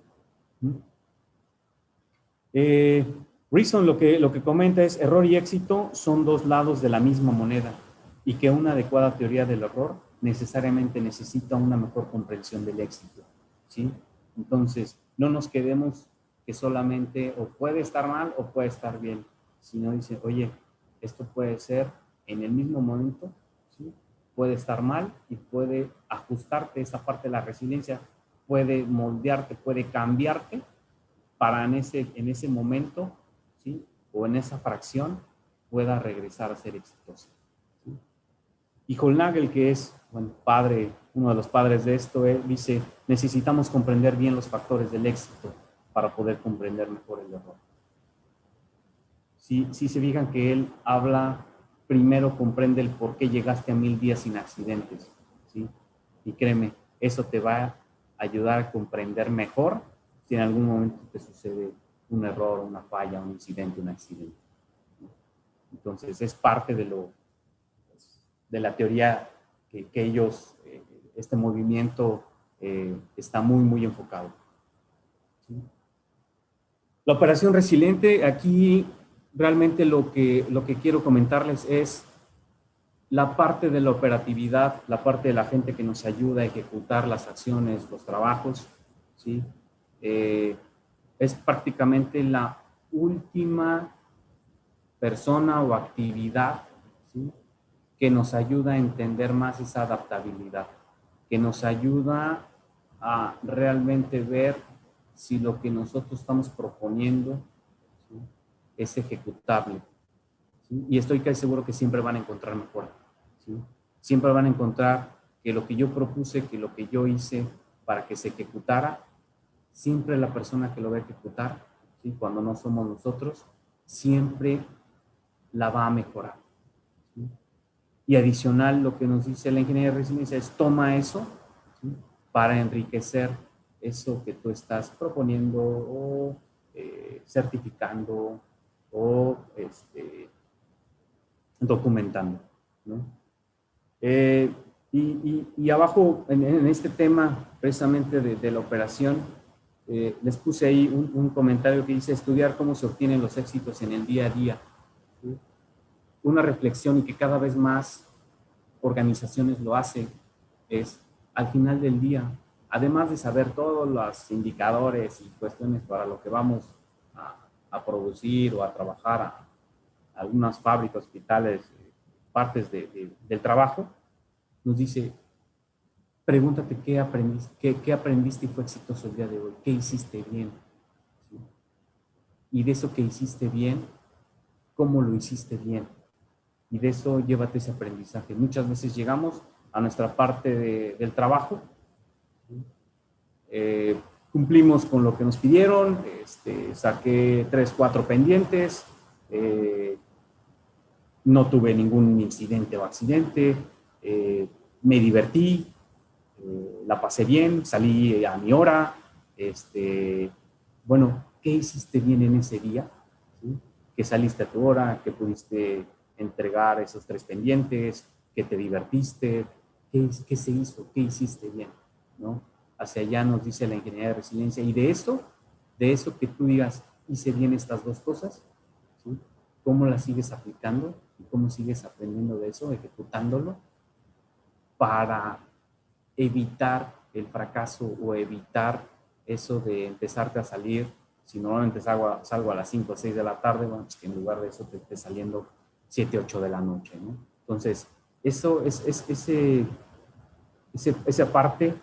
Reason lo que comenta es: error y éxito son dos lados de la misma moneda y que una adecuada teoría del error necesariamente necesita una mejor comprensión del éxito, ¿sí? Entonces, no nos quedemos que solamente o puede estar mal o puede estar bien, sino dice, oye, esto puede ser en el mismo momento, ¿sí?, puede estar mal y puede ajustarte esa parte de la resiliencia, puede moldearte, puede cambiarte para en ese momento, ¿sí?, o en esa fracción pueda regresar a ser exitoso, ¿sí? Y Holnagel, que es uno de los padres de esto, dice, necesitamos comprender bien los factores del éxito para poder comprender mejor el error. Si se fijan que él habla, primero comprende el por qué llegaste a 1000 días sin accidentes, ¿sí? Y créeme, eso te va a ayudar a comprender mejor si en algún momento te sucede un error, una falla, un incidente, un accidente, ¿no? Entonces, es parte de la teoría que ellos, este movimiento está muy, muy enfocado, ¿sí? La operación resiliente, aquí realmente lo que quiero comentarles es la parte de la operatividad, la parte de la gente que nos ayuda a ejecutar las acciones, los trabajos, ¿sí? Es prácticamente la última persona o actividad, ¿sí?, que nos ayuda a entender más esa adaptabilidad, que nos ayuda a realmente ver si lo que nosotros estamos proponiendo, ¿sí?, es ejecutable, ¿sí? Y estoy casi seguro que siempre van a encontrar mejor, ¿sí? Siempre van a encontrar que lo que yo propuse, que lo que yo hice para que se ejecutara, siempre la persona que lo va a ejecutar, ¿sí?, cuando no somos nosotros, siempre la va a mejorar, ¿sí? Y adicional, lo que nos dice la ingeniería de resiliencia es toma eso, ¿sí?, para enriquecer eso que tú estás proponiendo o certificando o documentando, ¿no? Y abajo, en este tema precisamente de la operación, les puse ahí un comentario que dice estudiar cómo se obtienen los éxitos en el día a día, ¿sí? Una reflexión, y que cada vez más organizaciones lo hacen, es al final del día, además de saber todos los indicadores y cuestiones para lo que vamos a producir o a trabajar a algunas fábricas, hospitales, partes del trabajo, nos dice, pregúntate qué aprendiste y fue exitoso el día de hoy, qué hiciste bien, ¿sí? Y de eso que hiciste bien, cómo lo hiciste bien, y de eso llévate ese aprendizaje. Muchas veces llegamos a nuestra parte del trabajo, cumplimos con lo que nos pidieron, saqué 3, 4 pendientes, no tuve ningún incidente o accidente, me divertí, la pasé bien, salí a mi hora, bueno, ¿qué hiciste bien en ese día? ¿Sí? Que saliste a tu hora, que pudiste entregar esos 3 pendientes, que te divertiste, qué se hizo, qué hiciste bien, ¿no? Hacia allá nos dice la ingeniería de resiliencia. Y de eso que tú digas, hice bien estas dos cosas, ¿sí? ¿Cómo las sigues aplicando y cómo sigues aprendiendo de eso, ejecutándolo para evitar el fracaso o evitar eso de empezarte a salir? Si normalmente salgo a las 5 o 6 de la tarde, bueno, pues que en lugar de eso te esté saliendo 7, 8 de la noche, ¿no? Entonces, eso es esa parte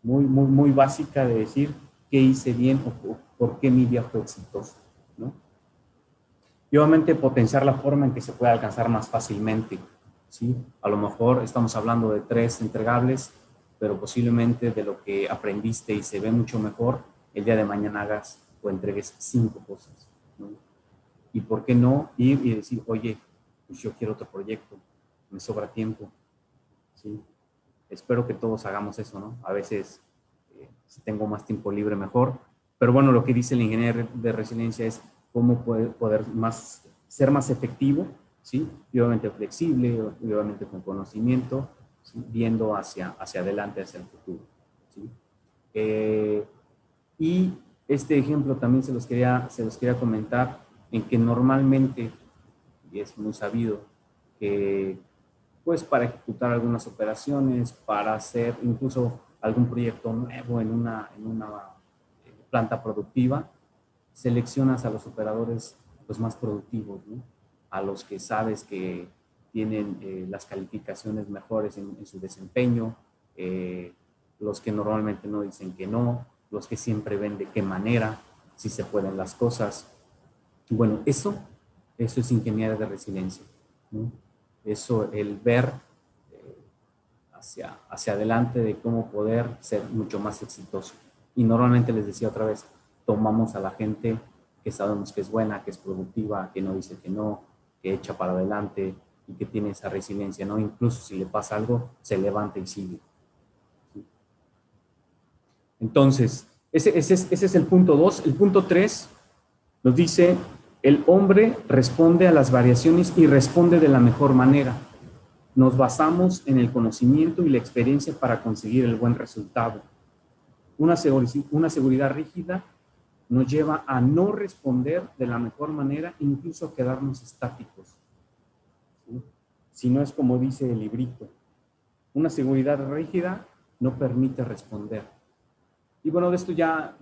muy básica de decir qué hice bien o por qué mi día fue exitoso, ¿no? Y obviamente potenciar la forma en que se puede alcanzar más fácilmente, ¿sí? A lo mejor estamos hablando de 3 entregables, pero posiblemente de lo que aprendiste y se ve mucho mejor, el día de mañana hagas o entregues 5 cosas, ¿no? Y por qué no ir y decir, oye, pues yo quiero otro proyecto, me sobra tiempo, ¿sí? Espero que todos hagamos eso, ¿no? A veces, si tengo más tiempo libre, mejor. Pero bueno, lo que dice el ingeniero de resiliencia es cómo poder ser más efectivo, ¿sí? Y obviamente flexible, y obviamente con conocimiento, ¿sí? Viendo hacia adelante, hacia el futuro, ¿sí? Y este ejemplo también se los quería comentar, en que normalmente, y es muy sabido, que pues para ejecutar algunas operaciones, para hacer incluso algún proyecto nuevo en una planta productiva, seleccionas a los operadores pues, más productivos, ¿no? A los que sabes que tienen las calificaciones mejores en su desempeño, los que normalmente no dicen que no, los que siempre ven de qué manera, si se pueden las cosas. Bueno, eso es ingeniería de resiliencia, ¿no? Eso, el ver hacia adelante de cómo poder ser mucho más exitoso. Y normalmente les decía otra vez, tomamos a la gente que sabemos que es buena, que es productiva, que no dice que no, que echa para adelante y que tiene esa resiliencia, ¿no? Incluso si le pasa algo, se levanta y sigue. Entonces, ese es el punto 2. El punto 3 nos dice, el hombre responde a las variaciones y responde de la mejor manera. Nos basamos en el conocimiento y la experiencia para conseguir el buen resultado. Una seguridad rígida nos lleva a no responder de la mejor manera, incluso a quedarnos estáticos, ¿sí? Si no es como dice el librito, una seguridad rígida no permite responder. Y bueno, de esto ya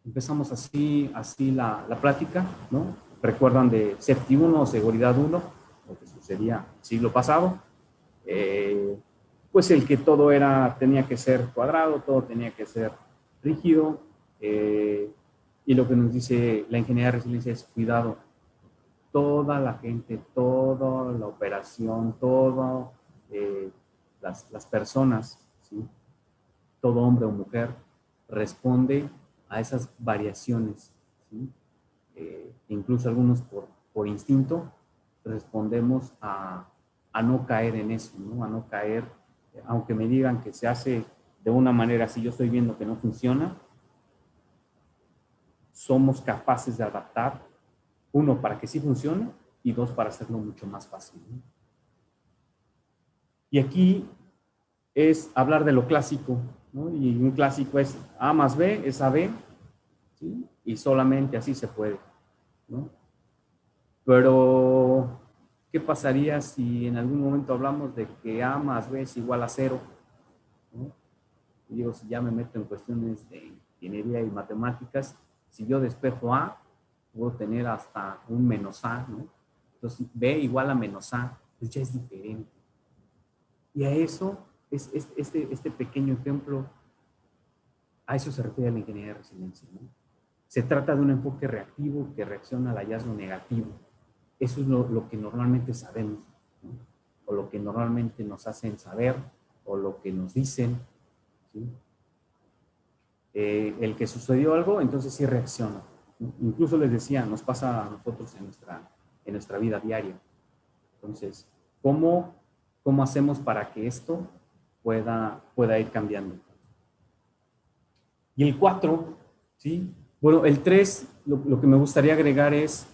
empezamos así la plática, ¿no? Recuerdan de Safety 1 o Seguridad 1, lo que sucedía el siglo pasado. Pues el que todo tenía que ser cuadrado, todo tenía que ser rígido, y lo que nos dice la ingeniería de resiliencia es cuidado. Toda la gente, toda la operación, todas las personas, ¿sí? Todo hombre o mujer responde a esas variaciones, ¿sí? Incluso algunos por instinto respondemos a no caer en eso, ¿no? A no caer, aunque me digan que se hace de una manera, si yo estoy viendo que no funciona, somos capaces de adaptar, uno, para que sí funcione, y dos, para hacerlo mucho más fácil, ¿no? Y aquí es hablar de lo clásico, ¿no? Y un clásico es A más B es AB, ¿sí? Y solamente así se puede, ¿no? Pero, ¿qué pasaría si en algún momento hablamos de que A más B es igual a 0? ¿No? Y digo, si ya me meto en cuestiones de ingeniería y matemáticas, si yo despejo A, puedo tener hasta un menos A, ¿no? Entonces, B igual a menos A, pues ya es diferente. Y a eso, este pequeño ejemplo, a eso se refiere a la ingeniería de resiliencia, ¿no? Se trata de un enfoque reactivo que reacciona al hallazgo negativo. Eso es lo que normalmente sabemos, ¿no? O lo que normalmente nos hacen saber, o lo que nos dicen, ¿sí? El que sucedió algo, entonces sí reacciona, ¿no? Incluso les decía, nos pasa a nosotros en nuestra vida diaria. Entonces, ¿cómo hacemos para que esto pueda ir cambiando? Y el 4, ¿sí? Bueno, el 3, lo que me gustaría agregar es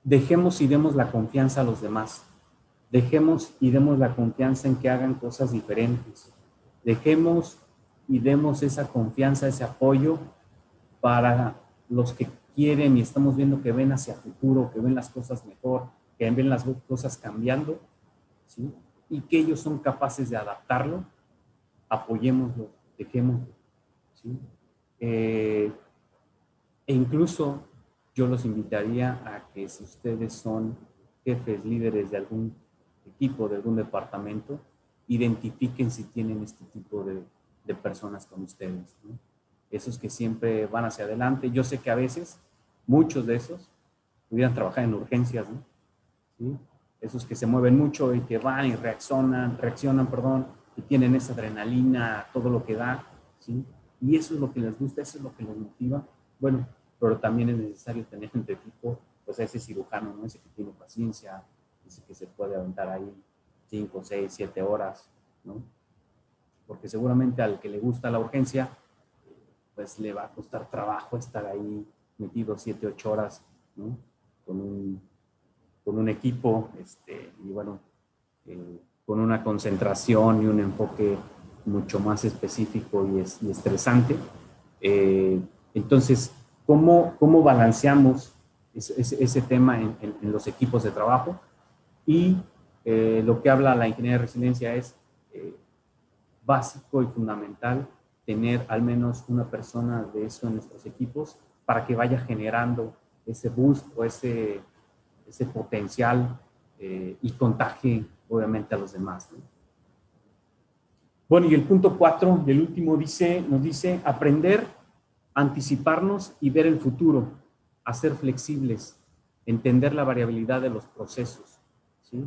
dejemos y demos la confianza a los demás. Dejemos y demos la confianza en que hagan cosas diferentes. Dejemos y demos esa confianza, ese apoyo para los que quieren y estamos viendo que ven hacia futuro, que ven las cosas mejor, que ven las cosas cambiando, ¿sí? Y que ellos son capaces de adaptarlo, apoyémoslo, dejémoslo, ¿sí? E incluso yo los invitaría a que si ustedes son jefes, líderes de algún equipo, de algún departamento, identifiquen si tienen este tipo de personas con ustedes, ¿no? Esos que siempre van hacia adelante. Yo sé que a veces, muchos de esos, pudieran trabajar en urgencias, ¿no? ¿Sí? Esos que se mueven mucho y que van y reaccionan, y tienen esa adrenalina, todo lo que da, ¿sí? Y eso es lo que les gusta, eso es lo que los motiva. Bueno, pero también es necesario tener entre equipo, pues a ese cirujano, ¿no? Ese que tiene paciencia, ese que se puede aventar ahí 5, 6, 7 horas, ¿no? Porque seguramente al que le gusta la urgencia, pues le va a costar trabajo estar ahí metido 7, 8 horas, ¿no? Con un equipo, y bueno, con una concentración y un enfoque mucho más específico y estresante. Entonces, ¿cómo balanceamos ese tema en los equipos de trabajo? Y lo que habla la ingeniería de resiliencia es básico y fundamental tener al menos una persona de eso en nuestros equipos para que vaya generando ese boost o ese potencial y contagie obviamente a los demás, ¿no? Bueno, y el punto 4, y el último, nos dice aprender, anticiparnos y ver el futuro, a ser flexibles, entender la variabilidad de los procesos, ¿sí?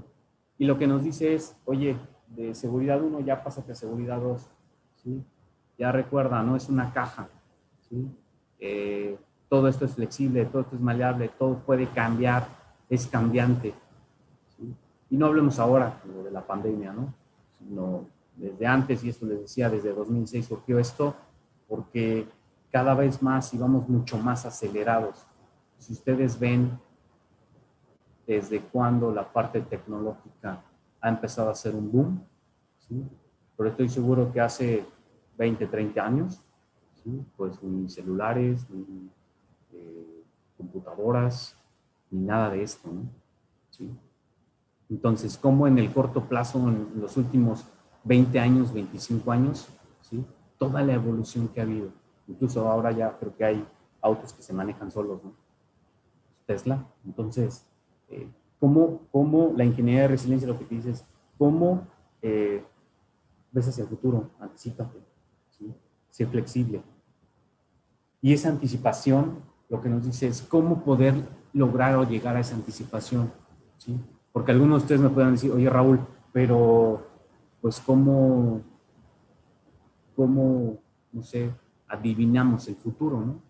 Y lo que nos dice es, oye, de seguridad 1 ya pásate a seguridad 2, ¿sí? Ya recuerda, no es una caja, ¿sí? Todo esto es flexible, todo esto es maleable, todo puede cambiar, es cambiante, ¿sí? Y no hablemos ahora de la pandemia, ¿no? Sino desde antes, y esto les decía, desde 2006 surgió esto, porque cada vez más íbamos mucho más acelerados. Si ustedes ven desde cuándo la parte tecnológica ha empezado a ser un boom, ¿sí? Pero estoy seguro que hace 20, 30 años, ¿sí? Pues ni celulares, ni computadoras, ni nada de esto, ¿no? ¿Sí? Entonces, ¿cómo en el corto plazo, en los últimos 20 años, 25 años, ¿sí? Toda la evolución que ha habido? Incluso ahora ya creo que hay autos que se manejan solos, ¿no? Tesla. Entonces, ¿cómo la ingeniería de resiliencia lo que te dice es cómo ves hacia el futuro? Anticípate, ¿sí? Sé flexible. Y esa anticipación, lo que nos dice es cómo poder lograr o llegar a esa anticipación, ¿sí? Porque algunos de ustedes me pueden decir, oye Raúl, pero pues ¿cómo, no sé, adivinamos el futuro, ¿no?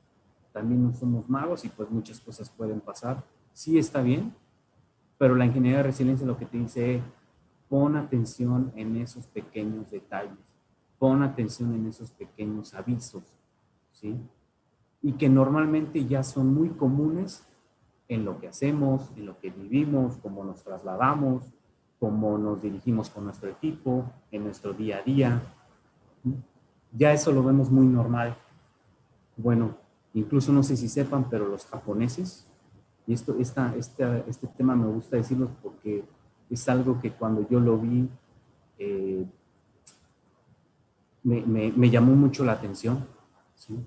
También no somos magos y pues muchas cosas pueden pasar. Sí está bien, pero la ingeniería de resiliencia lo que te dice es pon atención en esos pequeños detalles, pon atención en esos pequeños avisos, ¿sí? Y que normalmente ya son muy comunes en lo que hacemos, en lo que vivimos, cómo nos trasladamos, cómo nos dirigimos con nuestro equipo, en nuestro día a día. Ya eso lo vemos muy normal. Bueno, incluso no sé si sepan, pero los japoneses, y este tema me gusta decirlo porque es algo que cuando yo lo vi me llamó mucho la atención, ¿sí?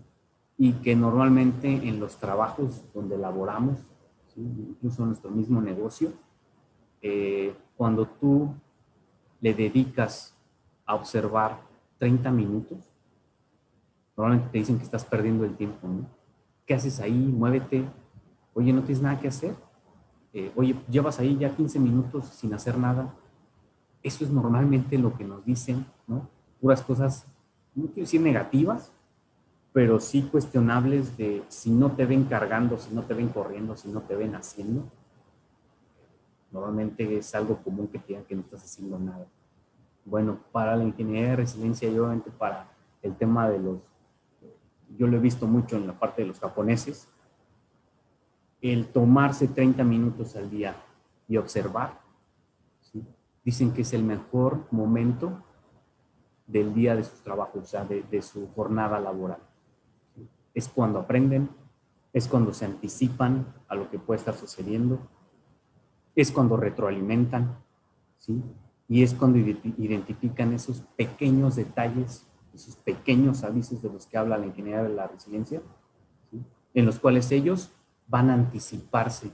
Y que normalmente en los trabajos donde laboramos, ¿sí? Incluso en nuestro mismo negocio, cuando tú le dedicas a observar 30 minutos, normalmente te dicen que estás perdiendo el tiempo, ¿no? ¿Qué haces ahí? Muévete. Oye, ¿no tienes nada que hacer? Oye, llevas ahí ya 15 minutos sin hacer nada. Eso es normalmente lo que nos dicen, ¿no? Puras cosas, no quiero decir negativas, pero sí cuestionables de si no te ven cargando, si no te ven corriendo, si no te ven haciendo. Normalmente es algo común que te digan que no estás haciendo nada. Bueno, para la ingeniería de resiliencia y obviamente para el tema de yo lo he visto mucho en la parte de los japoneses, el tomarse 30 minutos al día y observar, ¿sí? Dicen que es el mejor momento del día de sus trabajos, o sea, de su jornada laboral. ¿Sí? Es cuando aprenden, es cuando se anticipan a lo que puede estar sucediendo, es cuando retroalimentan, ¿sí? Y es cuando identifican esos pequeños detalles, esos pequeños avisos de los que habla la ingeniería de la resiliencia, ¿sí? En los cuales ellos van a anticiparse,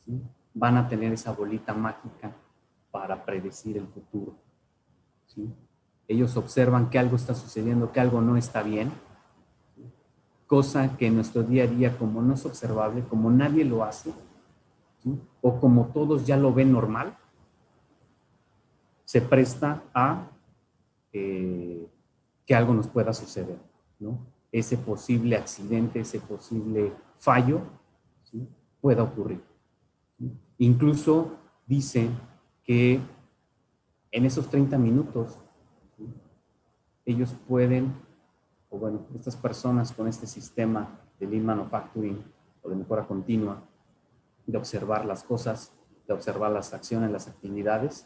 ¿sí? Van a tener esa bolita mágica para predecir el futuro, ¿sí? Ellos observan que algo está sucediendo, que algo no está bien, ¿sí? Cosa que en nuestro día a día, como no es observable, como nadie lo hace, ¿sí? O como todos ya lo ven normal, se presta a que algo nos pueda suceder, ¿no? Ese posible accidente, ese posible fallo, ¿sí? Pueda ocurrir, ¿sí? Incluso dice que en esos 30 minutos, ¿sí? Ellos pueden, o bueno, estas personas con este sistema de Lean Manufacturing o de mejora continua, de observar las cosas, de observar las acciones, las actividades,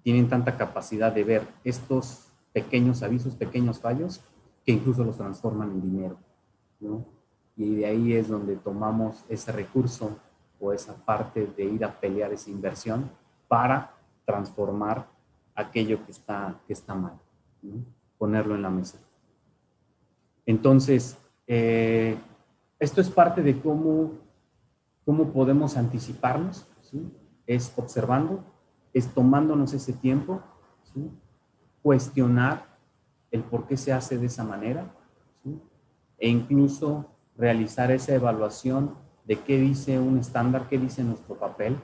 tienen tanta capacidad de ver estos pequeños avisos, pequeños fallos, que incluso los transforman en dinero, ¿no? Y de ahí es donde tomamos ese recurso o esa parte de ir a pelear esa inversión para transformar aquello que está mal, ¿no? Ponerlo en la mesa. Entonces, esto es parte de cómo podemos anticiparnos, ¿sí? Es observando, es tomándonos ese tiempo, ¿sí? Cuestionar el por qué se hace de esa manera, ¿sí? E incluso realizar esa evaluación de qué dice un estándar, qué dice nuestro papel,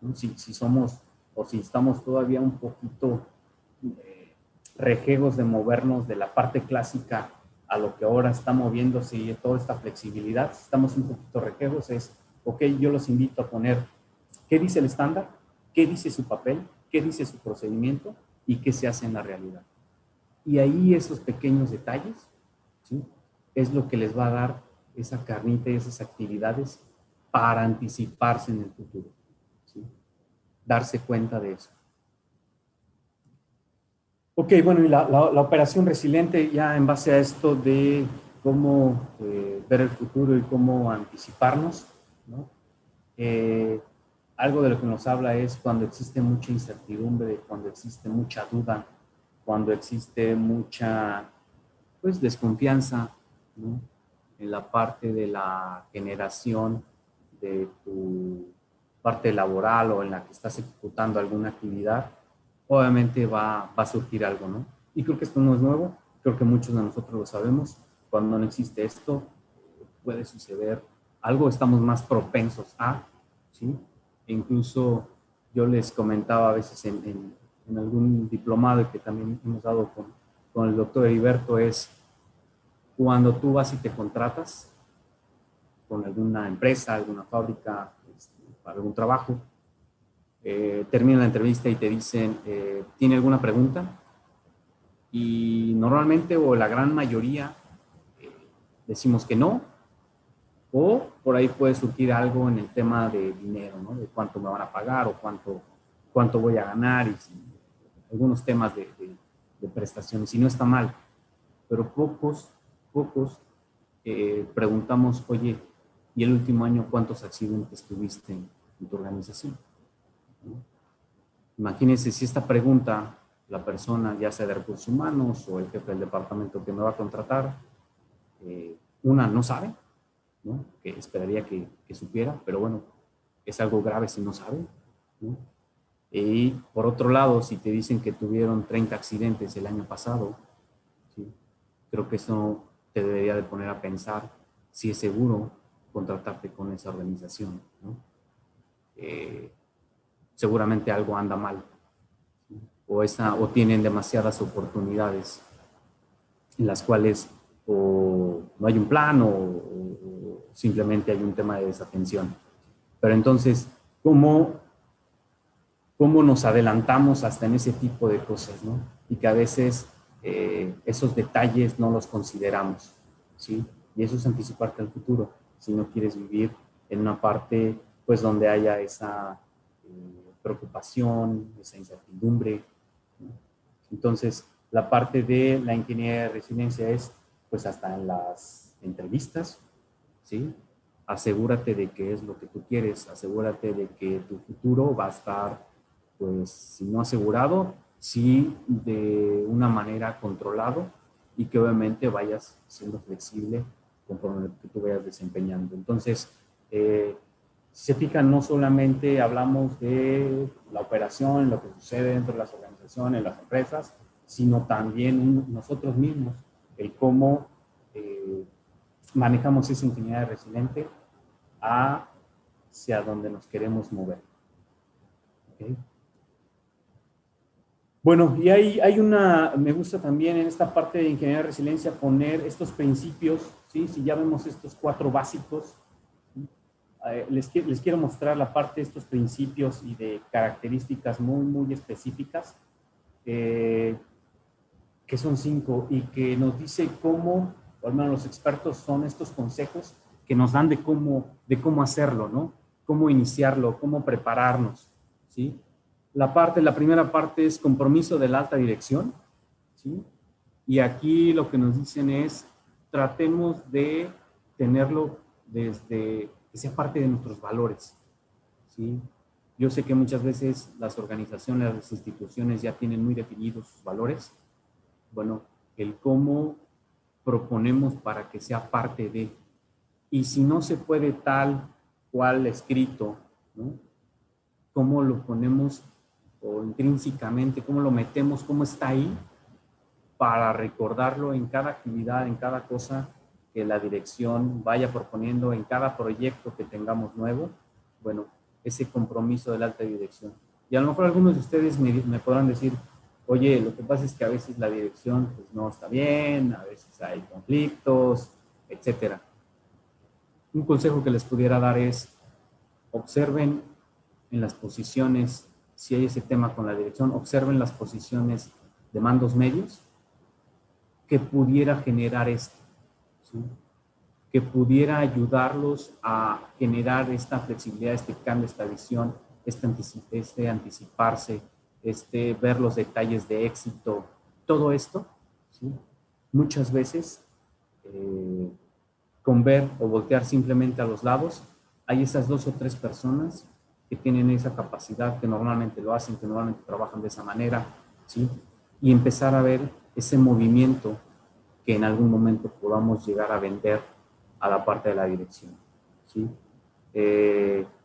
¿no? Si somos o si estamos todavía un poquito rejegos de movernos de la parte clásica a lo que ahora está moviéndose y toda esta flexibilidad, si estamos un poquito rejegos, es, ok, yo los invito a poner qué dice el estándar, qué dice su papel, qué dice su procedimiento y qué se hace en la realidad. Y ahí esos pequeños detalles, ¿sí? Es lo que les va a dar esa carnita y esas actividades para anticiparse en el futuro, ¿sí? Darse cuenta de eso. Ok, bueno, y la operación resiliente ya en base a esto de cómo ver el futuro y cómo anticiparnos, ¿no? Algo de lo que nos habla es cuando existe mucha incertidumbre, cuando existe mucha duda, cuando existe mucha, pues, desconfianza, ¿no? En la parte de la generación de tu parte laboral o en la que estás ejecutando alguna actividad, obviamente va a surgir algo, ¿no? Y creo que esto no es nuevo, creo que muchos de nosotros lo sabemos. Cuando no existe esto, puede suceder algo, estamos más propensos a, ¿sí? E incluso yo les comentaba a veces en algún diplomado que también hemos dado con el doctor Heriberto, es cuando tú vas y te contratas con alguna empresa, alguna fábrica, para algún trabajo, termina la entrevista y te dicen, ¿tiene alguna pregunta? Y normalmente, o la gran mayoría, decimos que no, o por ahí puede surgir algo en el tema de dinero, ¿no? De cuánto me van a pagar o cuánto voy a ganar, y algunos temas de prestaciones, y no está mal, pero pocos preguntamos, oye, ¿y el último año cuántos accidentes tuviste en tu organización? ¿No? Imagínense si esta pregunta la persona, ya sea de recursos humanos o el jefe del departamento que me va a contratar, una no sabe, ¿no? Que esperaría que supiera, pero bueno, es algo grave si no sabe, ¿no? Y por otro lado, si te dicen que tuvieron 30 accidentes el año pasado, ¿sí? Creo que eso te debería de poner a pensar si es seguro contratarte con esa organización, ¿no? Seguramente algo anda mal, ¿sí? O tienen demasiadas oportunidades en las cuales o no hay un plan o simplemente hay un tema de desatención. Pero entonces, ¿cómo nos adelantamos hasta en ese tipo de cosas, ¿no? Y que a veces esos detalles no los consideramos, ¿sí? Y eso es anticiparte al futuro. si no quieres vivir en una parte pues donde haya esa preocupación, esa incertidumbre, ¿no? Entonces, la parte de la ingeniería de resiliencia es pues hasta en las entrevistas, ¿sí? Asegúrate de que es lo que tú quieres, asegúrate de que tu futuro va a estar, pues, si no asegurado, sí de una manera controlado y que obviamente vayas siendo flexible conforme que tú vayas desempeñando. Entonces, si se fijan, no solamente hablamos de la operación, lo que sucede dentro de las organizaciones, las empresas, sino también nosotros mismos, el cómo manejamos esa ingeniería resiliente hacia donde nos queremos mover. ¿Okay? Bueno, y hay me gusta también en esta parte de ingeniería de resiliencia poner estos principios, ¿sí? Si ya vemos estos 4 básicos, ¿sí? Les quiero mostrar la parte de estos principios y de características muy, muy específicas, que son 5 y que nos dice cómo, o al menos los expertos son estos consejos que nos dan de cómo hacerlo, ¿no? Cómo iniciarlo, cómo prepararnos, ¿sí? La primera parte es compromiso de la alta dirección, ¿sí? Y aquí lo que nos dicen es, tratemos de tenerlo desde que sea parte de nuestros valores, ¿sí? Yo sé que muchas veces las organizaciones, las instituciones ya tienen muy definidos sus valores. Bueno, el cómo proponemos para que sea parte de, y si no se puede tal cual escrito, ¿no? ¿Cómo lo ponemos o intrínsecamente, cómo lo metemos, cómo está ahí para recordarlo en cada actividad, en cada cosa que la dirección vaya proponiendo, en cada proyecto que tengamos nuevo? Bueno, ese compromiso de la alta dirección. Y a lo mejor algunos de ustedes me podrán decir, oye, lo que pasa es que a veces la dirección pues, no está bien, a veces hay conflictos, etcétera. Un consejo que les pudiera dar es, observen en las posiciones, si hay ese tema con la dirección, observen las posiciones de mandos medios que pudiera generar esto, ¿sí? Que pudiera ayudarlos a generar esta flexibilidad, este cambio, esta visión, este anticiparse, ver los detalles de éxito, todo esto, ¿sí? Muchas veces, con ver o voltear simplemente a los lados, hay esas 2 o 3 personas que tienen esa capacidad, que normalmente lo hacen, que normalmente trabajan de esa manera, ¿sí? Y empezar a ver ese movimiento que en algún momento podamos llegar a vender a la parte de la dirección, ¿sí?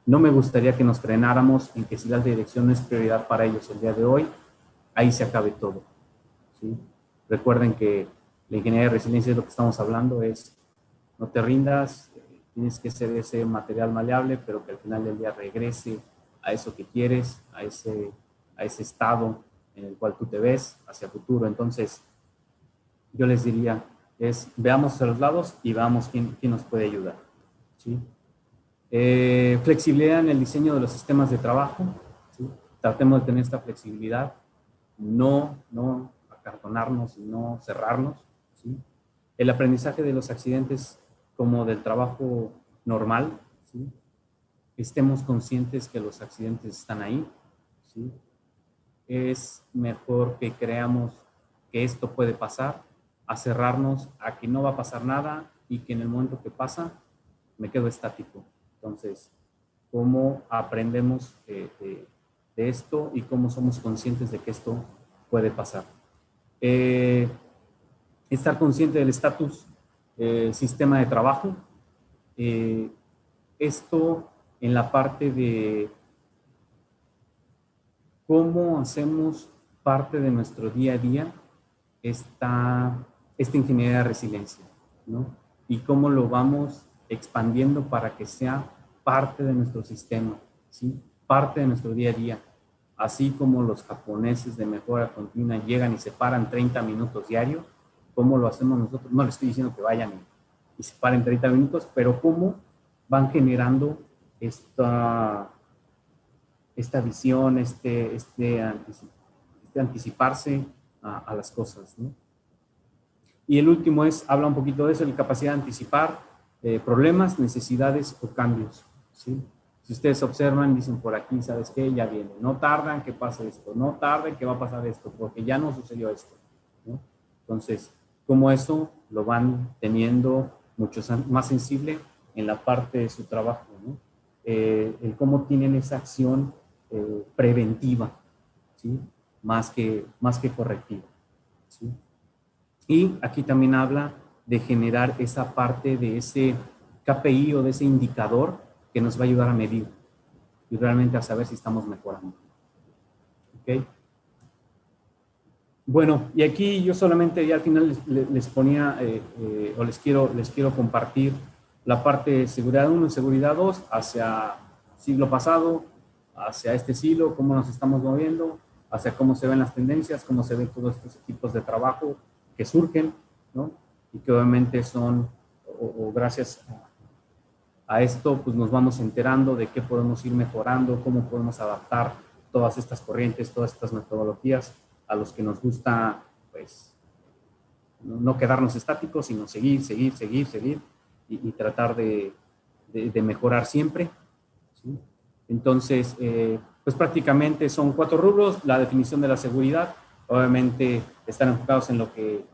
No me gustaría que nos frenáramos en que si la dirección no es prioridad para ellos el día de hoy, ahí se acabe todo, ¿sí? Recuerden que la ingeniería de resiliencia es lo que estamos hablando, es no te rindas, tienes que ser ese material maleable, pero que al final del día regrese a eso que quieres, a ese estado en el cual tú te ves hacia el futuro. Entonces, yo les diría, veamos a los lados y veamos quién nos puede ayudar, ¿sí? Flexibilidad en el diseño de los sistemas de trabajo, ¿sí? Tratemos de tener esta flexibilidad, no acartonarnos y no cerrarnos, ¿sí? El aprendizaje de los accidentes como del trabajo normal, ¿sí? Estemos conscientes que los accidentes están ahí, ¿sí? Es mejor que creamos que esto puede pasar, a cerrarnos a que no va a pasar nada y que en el momento que pasa me quedo estático. Entonces, ¿cómo aprendemos de esto y cómo somos conscientes de que esto puede pasar? Estar consciente del estatus sistema de trabajo. Esto en la parte de cómo hacemos parte de nuestro día a día esta ingeniería de resiliencia, ¿no? Y cómo lo vamos expandiendo para que sea parte de nuestro sistema, ¿sí? Parte de nuestro día a día. Así como los japoneses de mejora continua llegan y se paran 30 minutos diarios, ¿cómo lo hacemos nosotros? No les estoy diciendo que vayan y se paren 30 minutos, pero cómo van generando esta visión, anticiparse a las cosas, ¿no? Y el último habla un poquito de eso, la capacidad de anticipar, problemas, necesidades o cambios, ¿sí? Si ustedes observan, dicen por aquí, ¿sabes qué? Ya viene. No tardan que pase esto, no tarden que va a pasar esto, porque ya no sucedió esto, ¿no? Entonces, como eso lo van teniendo mucho más sensible en la parte de su trabajo, ¿no? El cómo tienen esa acción preventiva, ¿sí? Más que correctiva, ¿sí? Y aquí también habla de generar esa parte de ese KPI o de ese indicador que nos va a ayudar a medir y realmente a saber si estamos mejorando. ¿Ok? Bueno, y aquí yo solamente ya al final les ponía o les quiero compartir la parte de seguridad 1 y seguridad 2 hacia siglo pasado, hacia este siglo, cómo nos estamos moviendo, hacia cómo se ven las tendencias, cómo se ven todos estos equipos de trabajo que surgen, ¿no? Y que obviamente son, o gracias a esto, pues nos vamos enterando de qué podemos ir mejorando, cómo podemos adaptar todas estas corrientes, todas estas metodologías a los que nos gusta, pues, no quedarnos estáticos, sino seguir y tratar de mejorar siempre, ¿sí? Entonces, pues prácticamente son 4 rubros. La definición de la seguridad, obviamente están enfocados en lo que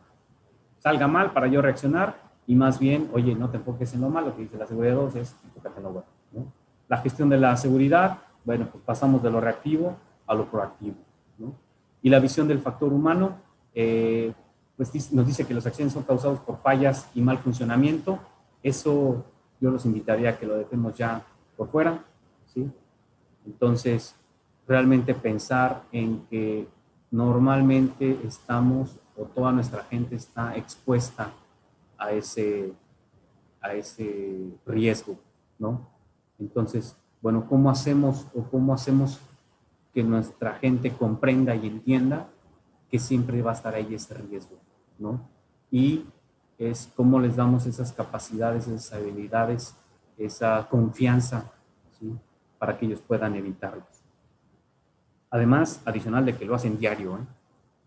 salga mal para yo reaccionar y más bien, oye, no te enfoques en lo malo, que dice la seguridad 2 es enfócate en lo bueno, ¿no? La gestión de la seguridad, bueno, pues pasamos de lo reactivo a lo proactivo, ¿no? Y la visión del factor humano, pues nos dice que los accidentes son causados por fallas y mal funcionamiento. Eso yo los invitaría a que lo dejemos ya por fuera, ¿sí? Entonces, realmente pensar en que normalmente estamos, o toda nuestra gente está expuesta a ese riesgo, ¿no? Entonces, bueno, ¿cómo hacemos que nuestra gente comprenda y entienda que siempre va a estar ahí ese riesgo, ¿no? Y es cómo les damos esas capacidades, esas habilidades, esa confianza, ¿sí? Para que ellos puedan evitarlos. Además, adicional de que lo hacen diario, ¿eh?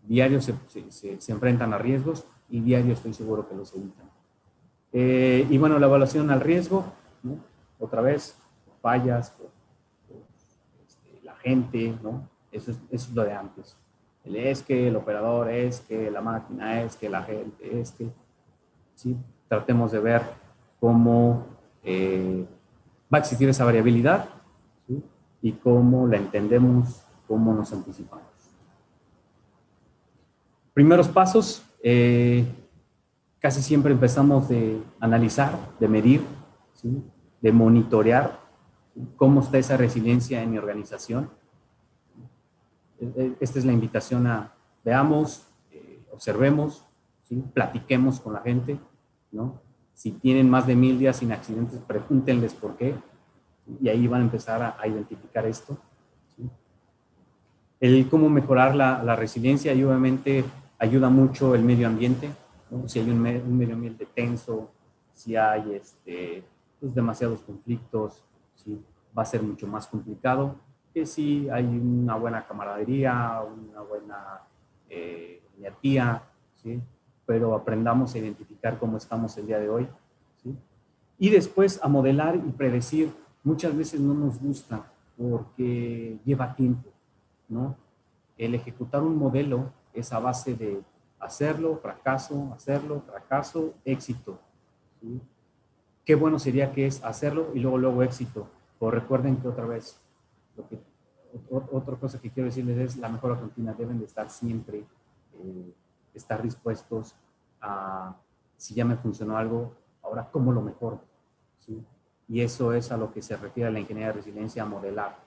Diario se enfrentan a riesgos y diario estoy seguro que los evitan. Y bueno, la evaluación al riesgo, ¿no? Otra vez, fallas, la gente, ¿no? Eso es lo de antes. Es que el operador, es que la máquina, es que la gente, es que, ¿sí? Tratemos de ver cómo va a existir esa variabilidad, ¿sí? Y cómo la entendemos, cómo nos anticipamos. Primeros pasos, casi siempre empezamos de analizar, de medir, ¿sí? De monitorear, ¿sí? Cómo está esa resiliencia en mi organización. Esta es la invitación a veamos, observemos, ¿sí? Platiquemos con la gente, ¿no? Si tienen más de 1000 días sin accidentes, pregúntenles por qué, y ahí van a empezar a identificar esto, ¿sí? El cómo mejorar la resiliencia, y obviamente ayuda mucho el medio ambiente, ¿no? Si hay un medio ambiente tenso, si hay pues demasiados conflictos, ¿sí? Va a ser mucho más complicado que si hay una buena camaradería, una buena energía, ¿sí? Pero aprendamos a identificar cómo estamos el día de hoy, ¿sí? Y después a modelar y predecir. Muchas veces no nos gusta porque lleva tiempo, ¿no? El ejecutar un modelo es a base de hacerlo, fracaso, éxito, ¿sí? Qué bueno sería que es hacerlo y luego éxito. Pero recuerden que otra vez, otra cosa que quiero decirles es la mejora continua. Deben de estar siempre, estar dispuestos a, si ya me funcionó algo, ahora cómo lo mejoro, ¿sí? Y eso es a lo que se refiere a la ingeniería de resiliencia, a modelar.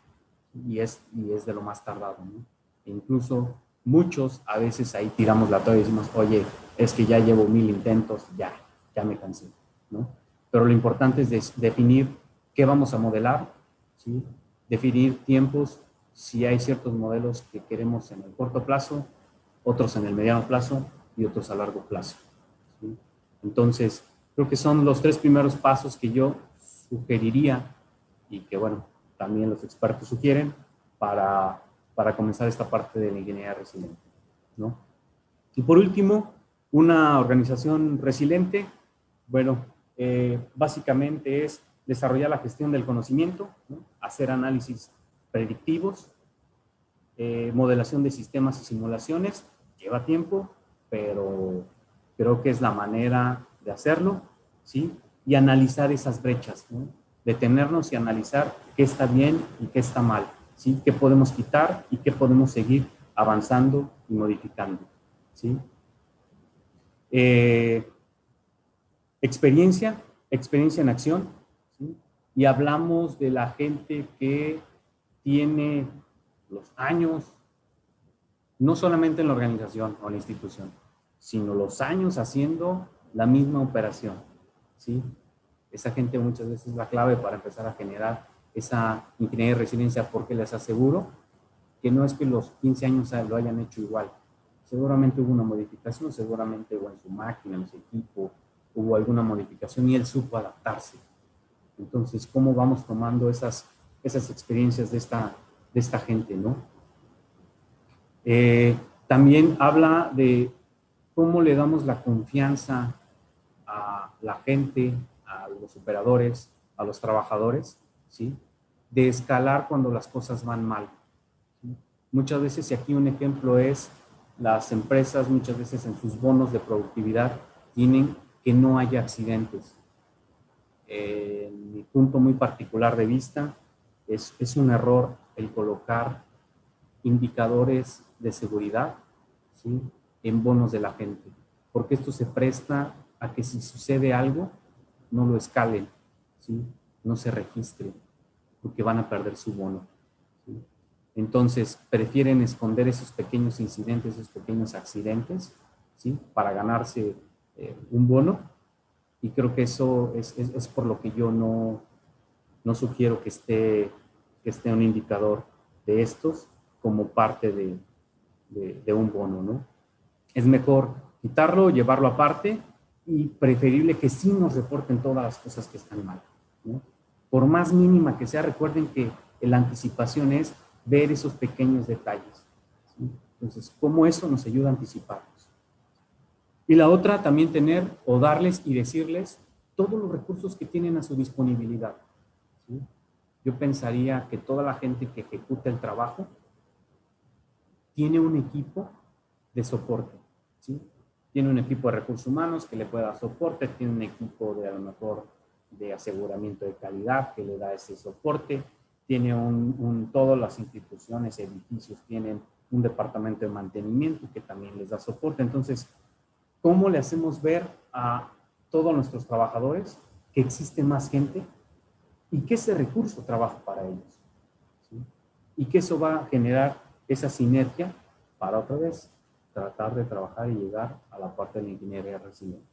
Y es de lo más tardado, ¿no? E incluso muchos a veces ahí tiramos la toalla y decimos, oye, es que ya llevo 1000 intentos, ya me cansé, ¿no? Pero lo importante es definir qué vamos a modelar, ¿sí? Definir tiempos, si hay ciertos modelos que queremos en el corto plazo, otros en el mediano plazo y otros a largo plazo, ¿sí? Entonces, creo que son los 3 primeros pasos que yo sugeriría y que, bueno, también los expertos sugieren para comenzar esta parte de la ingeniería resiliente, ¿no? Y por último, una organización resiliente, bueno, básicamente es desarrollar la gestión del conocimiento, ¿no? Hacer análisis predictivos, modelación de sistemas y simulaciones. Lleva tiempo, pero creo que es la manera de hacerlo, ¿sí? Y analizar esas brechas, ¿no? Detenernos y analizar qué está bien y qué está mal, ¿sí? Qué podemos quitar y qué podemos seguir avanzando y modificando, ¿sí? Experiencia en acción, ¿sí? Y hablamos de la gente que tiene los años, no solamente en la organización o en la institución, sino los años haciendo la misma operación, ¿sí? Esa gente muchas veces es la clave para empezar a generar esa ingeniería de resiliencia, porque les aseguro que no es que los 15 años lo hayan hecho igual. Seguramente hubo una modificación, seguramente hubo en su máquina, en su equipo, hubo alguna modificación y él supo adaptarse. Entonces, ¿cómo vamos tomando esas experiencias de esta gente, no? También habla de cómo le damos la confianza a la gente, a los operadores, a los trabajadores, ¿sí? De escalar cuando las cosas van mal, ¿sí? Muchas veces, y aquí un ejemplo es, las empresas muchas veces en sus bonos de productividad tienen que no haya accidentes. En mi punto muy particular de vista, es un error el colocar indicadores de seguridad, ¿sí? En bonos de la gente, porque esto se presta a que si sucede algo, no lo escalen, ¿sí? No se registre, porque van a perder su bono, ¿sí? Entonces, prefieren esconder esos pequeños incidentes, esos pequeños accidentes, ¿sí? Para ganarse un bono, y creo que eso es por lo que yo no sugiero que esté un indicador de estos como parte de un bono, ¿no? Es mejor quitarlo, llevarlo aparte, y preferible que sí nos reporten todas las cosas que están mal, ¿no? Por más mínima que sea, recuerden que la anticipación es ver esos pequeños detalles, ¿sí? Entonces, ¿cómo eso nos ayuda a anticiparnos? Y la otra, también tener o darles y decirles todos los recursos que tienen a su disponibilidad, ¿sí? Yo pensaría que toda la gente que ejecuta el trabajo tiene un equipo de soporte, ¿sí? Tiene un equipo de recursos humanos que le pueda dar soporte, tiene un equipo de, a lo mejor, de aseguramiento de calidad que le da ese soporte, tiene todas las instituciones, edificios tienen un departamento de mantenimiento que también les da soporte. Entonces, ¿cómo le hacemos ver a todos nuestros trabajadores que existe más gente y que ese recurso trabaja para ellos, ¿sí? Y que eso va a generar esa sinergia para otra vez tratar de trabajar y llegar a la parte de la ingeniería resiliente.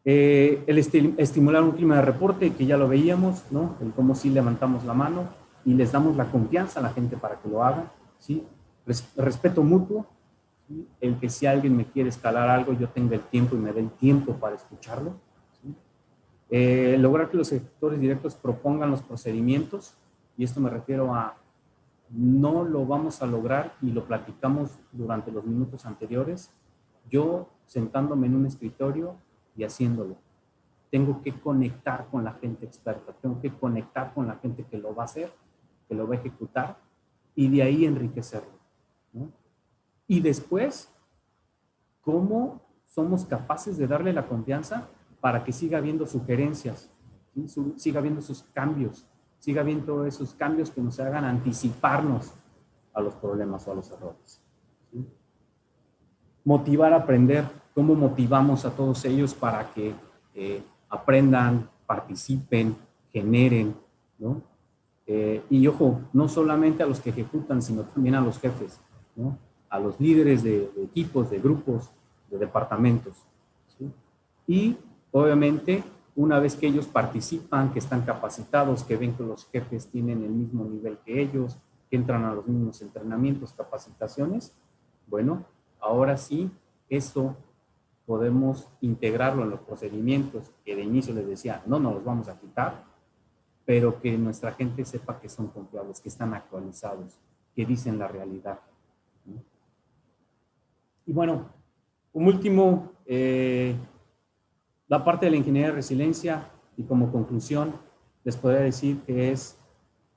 El estimular un clima de reporte, que ya lo veíamos, ¿no? El cómo sí levantamos la mano y les damos la confianza a la gente para que lo haga, ¿sí? Respeto mutuo, ¿sí? El que si alguien me quiere escalar algo, yo tenga el tiempo y me dé el tiempo para escucharlo, ¿sí? Lograr que los ejecutores directos propongan los procedimientos, y esto me refiero a no lo vamos a lograr, y lo platicamos durante los minutos anteriores, yo sentándome en un escritorio y haciéndolo. Tengo que conectar con la gente experta, tengo que conectar con la gente que lo va a hacer, que lo va a ejecutar, y de ahí enriquecerlo, ¿no? Y después, ¿cómo somos capaces de darle la confianza para que siga habiendo sugerencias, ¿sí? Siga habiendo sus cambios, siga habiendo esos cambios que nos hagan anticiparnos a los problemas o a los errores, ¿sí? Motivar a aprender. ¿Cómo motivamos a todos ellos para que aprendan, participen, generen, ¿no? Y ojo, no solamente a los que ejecutan, sino también a los jefes, ¿no? A los líderes de equipos, de grupos, de departamentos, ¿sí? Y obviamente, una vez que ellos participan, que están capacitados, que ven que los jefes tienen el mismo nivel que ellos, que entran a los mismos entrenamientos, capacitaciones, bueno, ahora sí, eso podemos integrarlo en los procedimientos que de inicio les decía, no nos los vamos a quitar, pero que nuestra gente sepa que son confiables, que están actualizados, que dicen la realidad, ¿no? Y bueno, un último, La parte de la ingeniería de resiliencia, y como conclusión, les podría decir que es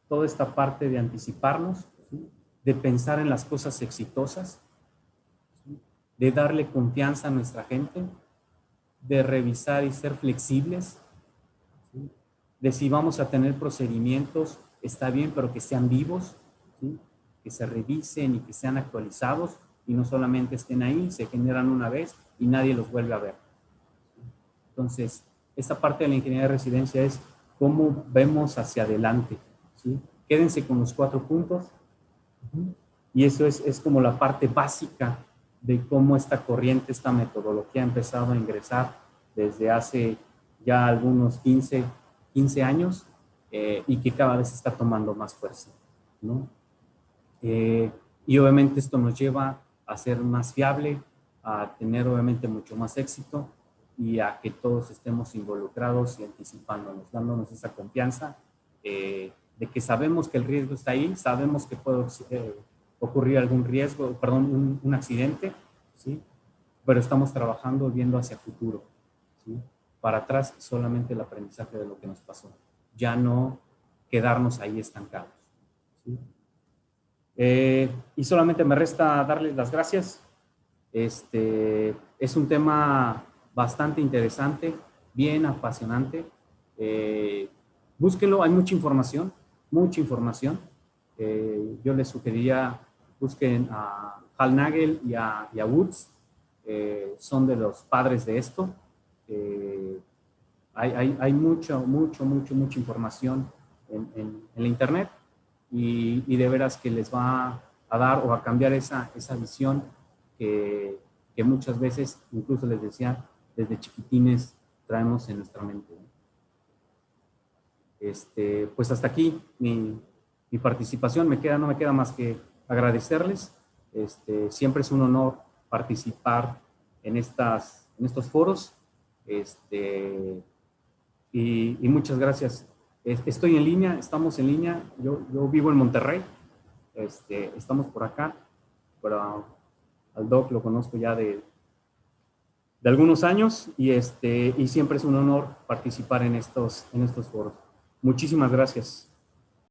toda esta parte de anticiparnos, ¿sí? De pensar en las cosas exitosas, ¿sí? De darle confianza a nuestra gente, de revisar y ser flexibles, ¿sí? De si vamos a tener procedimientos, está bien, pero que sean vivos, ¿sí? Que se revisen y que sean actualizados y no solamente estén ahí, se generan una vez y nadie los vuelve a ver. Entonces, esta parte de la ingeniería de resiliencia es cómo vemos hacia adelante, ¿sí? Quédense con los 4 puntos. Y eso es como la parte básica de cómo esta corriente, esta metodología ha empezado a ingresar desde hace ya algunos 15 años y que cada vez está tomando más fuerza, ¿no? Y obviamente esto nos lleva a ser más fiable, a tener obviamente mucho más éxito y a que todos estemos involucrados y anticipándonos, dándonos esa confianza de que sabemos que el riesgo está ahí, sabemos que puede ocurrir algún riesgo, perdón, un accidente, ¿sí? Pero estamos trabajando viendo hacia futuro, ¿sí? Para atrás solamente el aprendizaje de lo que nos pasó, ya no quedarnos ahí estancados, ¿sí? Y solamente me resta darles las gracias. Es un tema bastante interesante, bien apasionante. Búsquenlo, hay mucha información, mucha información. Yo les sugeriría, busquen a Hal Nagel y a Woods, son de los padres de esto. Hay mucha información en la internet y de veras que les va a dar o a cambiar esa visión que muchas veces, incluso les decía, desde chiquitines traemos en nuestra mente. Pues hasta aquí mi participación. No me queda más que agradecerles. Siempre es un honor participar en estos foros. Y muchas gracias. Estoy en línea, estamos en línea. Yo vivo en Monterrey. Estamos por acá. Pero al Doc lo conozco ya de algunos años y siempre es un honor participar en estos foros. Muchísimas gracias.